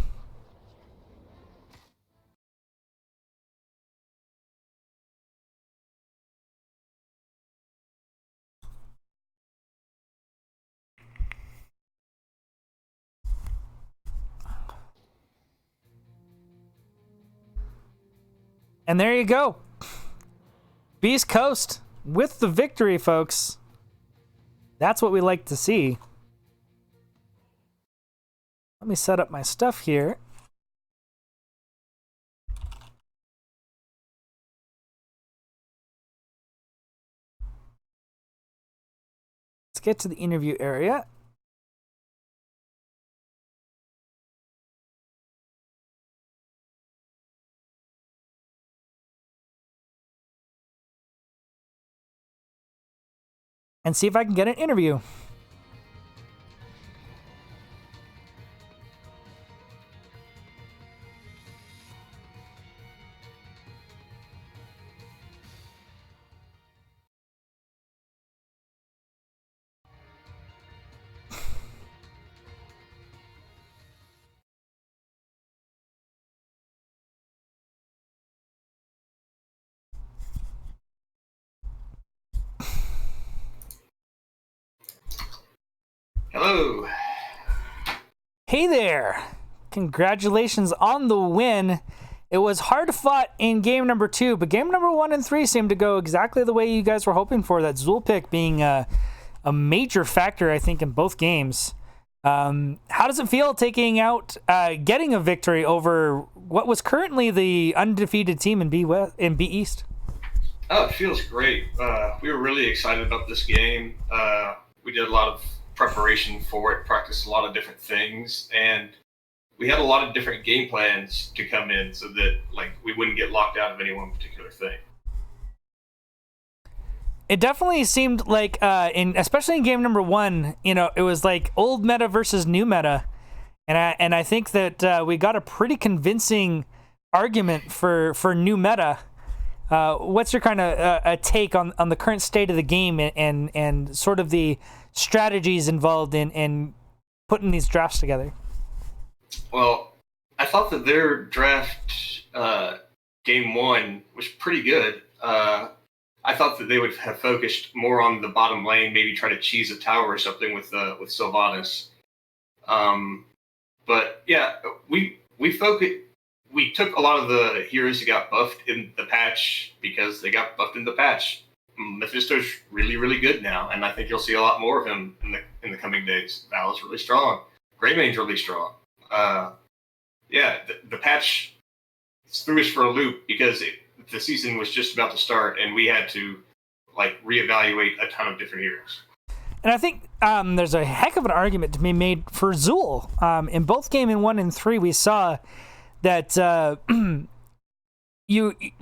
And there you go. Beast Coast with the victory, folks. That's what we like to see. Let me set up my stuff here. Let's get to the interview area. And see if I can get an interview. Hello. Hey there! Congratulations on the win. It was hard fought in game number 2, but game number 1 and 3 seemed to go exactly the way you guys were hoping for. That Zool pick being a major factor, I think, in both games. How does it feel getting a victory over what was currently the undefeated team in B East? Oh, it feels great. We were really excited about this game. We did a lot of preparation for it, practiced a lot of different things, and we had a lot of different game plans to come in so that we wouldn't get locked out of any one particular thing. It definitely seemed like, especially in game number 1, it was like old meta versus new meta, and I think that we got a pretty convincing argument for new meta. What's your kind of a take on the current state of the game and sort of the strategies involved in putting these drafts together? Well, I thought that their draft game 1 was pretty good. I thought that they would have focused more on the bottom lane, maybe try to cheese a tower or something with Sylvanas. But yeah, we took a lot of the heroes that got buffed in the patch because they got buffed in the patch. Mephisto's really, really good now, and I think you'll see a lot more of him in the coming days. Val is really strong. Greymane's really strong. The patch threw us for a loop because the season was just about to start, and we had to reevaluate a ton of different heroes. And I think there's a heck of an argument to be made for Zool. In both game 1 and 3, we saw that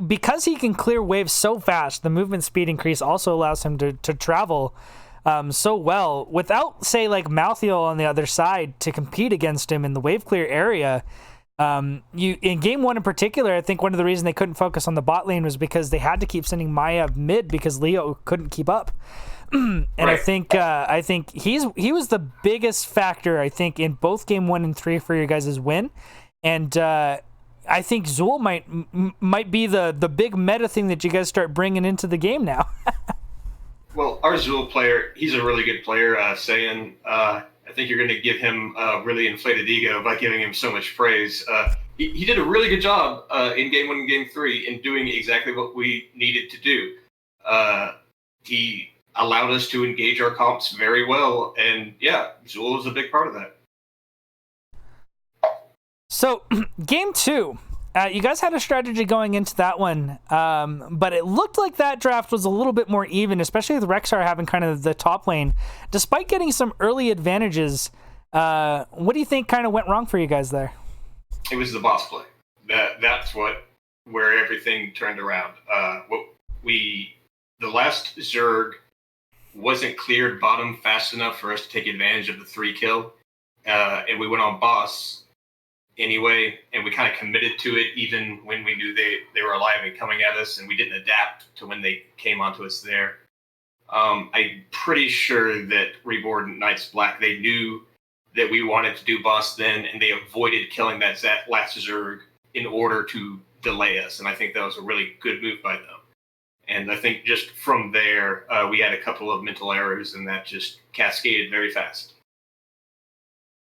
because he can clear waves so fast, the movement speed increase also allows him to travel so well without, say, like Malthael on the other side to compete against him in the wave clear area. In game 1 in particular, I think one of the reasons they couldn't focus on the bot lane was because they had to keep sending Maya mid because Leo couldn't keep up. And right. I think he was the biggest factor, I think, in both game 1 and 3 for your guys' win. And I think Zool might be the big meta thing that you guys start bringing into the game now. Well, our Zool player, he's a really good player, Saiyan. I think you're going to give him a really inflated ego by giving him so much praise. He did a really good job in game 1 and game 3 in doing exactly what we needed to do. He allowed us to engage our comps very well, and yeah, Zool is a big part of that. So, game 2, you guys had a strategy going into that one, but it looked like that draft was a little bit more even, especially with Rexar having kind of the top lane. Despite getting some early advantages, what do you think kind of went wrong for you guys there? It was the boss play. That's where everything turned around. The last Zerg wasn't cleared bottom fast enough for us to take advantage of the 3-kill, and we went on boss anyway, and we kind of committed to it even when we knew they were alive and coming at us, and we didn't adapt to when they came onto us there. I'm pretty sure that Reborn Knights Black, they knew that we wanted to do boss then, and they avoided killing that last Zerg in order to delay us, and I think that was a really good move by them. And I think just from there, we had a couple of mental errors, and that just cascaded very fast.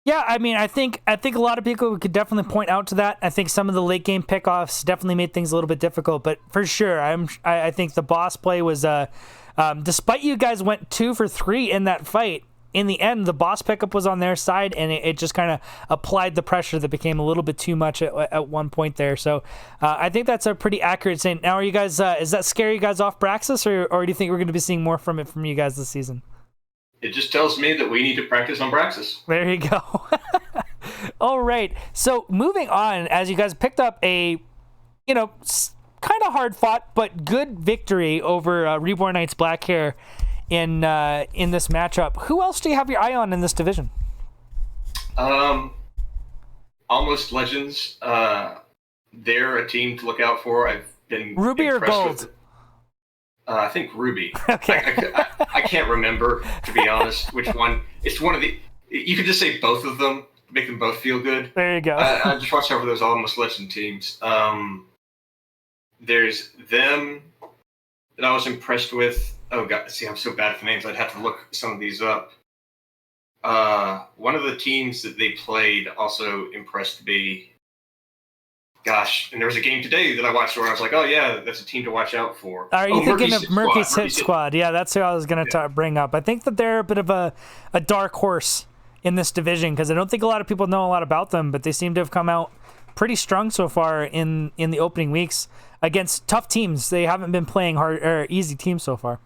Yeah, I mean, I think a lot of people could definitely point out to that. I think some of the late game pickoffs definitely made things a little bit difficult, but for sure, I think the boss play was, despite you guys went 2 for 3 in that fight, in the end, the boss pickup was on their side, and it just kind of applied the pressure that became a little bit too much at one point there. So I think that's a pretty accurate statement. Now, are you guys, is that scare you guys off Braxis, or do you think we're going to be seeing more from you guys this season? It just tells me that we need to practice on Braxis. There you go. All right. So moving on, as you guys picked up a, kind of hard fought but good victory over Reborn Knights Black here in this matchup. Who else do you have your eye on in this division? Almost Legends. They're a team to look out for. I've been Ruby or Gold? With I think Ruby. Okay. I can't remember, to be honest, which one. It's one of the. You could just say both of them, make them both feel good. There you go. I just watched over those Almost Legend teams. There's them that I was impressed with. Oh god, see, I'm so bad at the names. I'd have to look some of these up. One of the teams that they played also impressed me. Gosh, and there was a game today that I watched where I was like, oh yeah, that's a team to watch out for. Are you thinking Murphy's of Murphy's Hit Hit Squad? Yeah, that's who I was going to bring up. I think that they're a bit of a dark horse in this division because I don't think a lot of people know a lot about them, but they seem to have come out pretty strong so far in the opening weeks against tough teams. They haven't been playing hard or easy teams so far.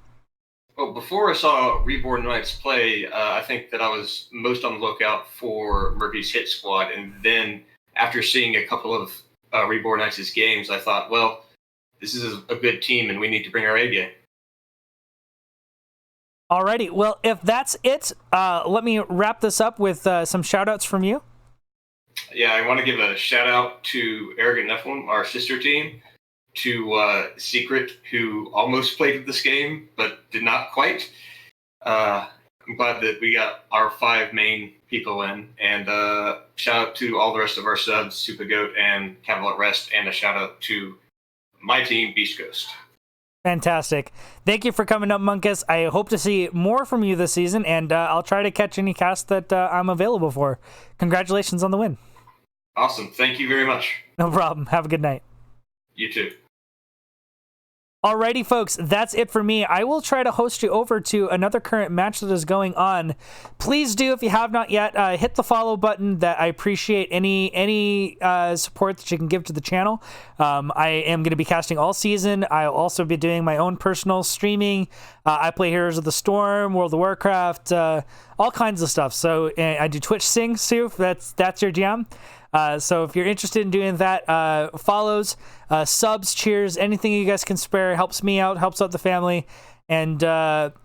Well, before I saw Reborn Knights play, I think that I was most on the lookout for Murphy's Hit Squad, and then after seeing a couple of Reborn Knights' games, I thought, well, this is a good team, and we need to bring our A game. Alrighty, well, if that's it, let me wrap this up with some shout-outs from you. Yeah, I want to give a shout-out to Arrogant Nephilim, our sister team, to Secret, who almost played with this game, but did not quite. I'm glad that we got our 5 main people in, and shout out to all the rest of our subs, Super Goat and Cavalot Rest, and a shout out to my team, Beast Ghost. Fantastic. Thank you for coming up, Munkus. I hope to see more from you this season, and I'll try to catch any cast that I'm available for. Congratulations on the win. Awesome. Thank you very much. No problem. Have a good night. You too. Alrighty, folks, that's it for me. I will try to host you over to another current match that is going on. Please do, if you have not yet, hit the follow button. That I appreciate any support that you can give to the channel. I am going to be casting all season. I'll also be doing my own personal streaming. I play Heroes of the Storm, World of Warcraft, all kinds of stuff. So I do Twitch Sings too, if that's your jam. So if you're interested in doing that, follows, subs, cheers, anything you guys can spare helps me out, helps out the family, and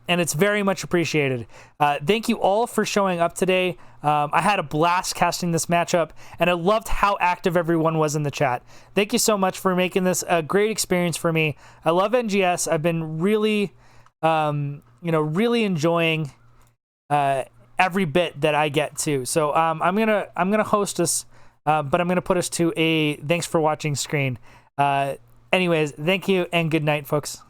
it's very much appreciated. Thank you all for showing up today. I had a blast casting this matchup, and I loved how active everyone was in the chat. Thank you so much for making this a great experience for me. I love NGS. I've been really, really enjoying every bit that I get to. So I'm gonna host us. But I'm going to put us to a thanks for watching screen. Anyways, thank you and good night, folks.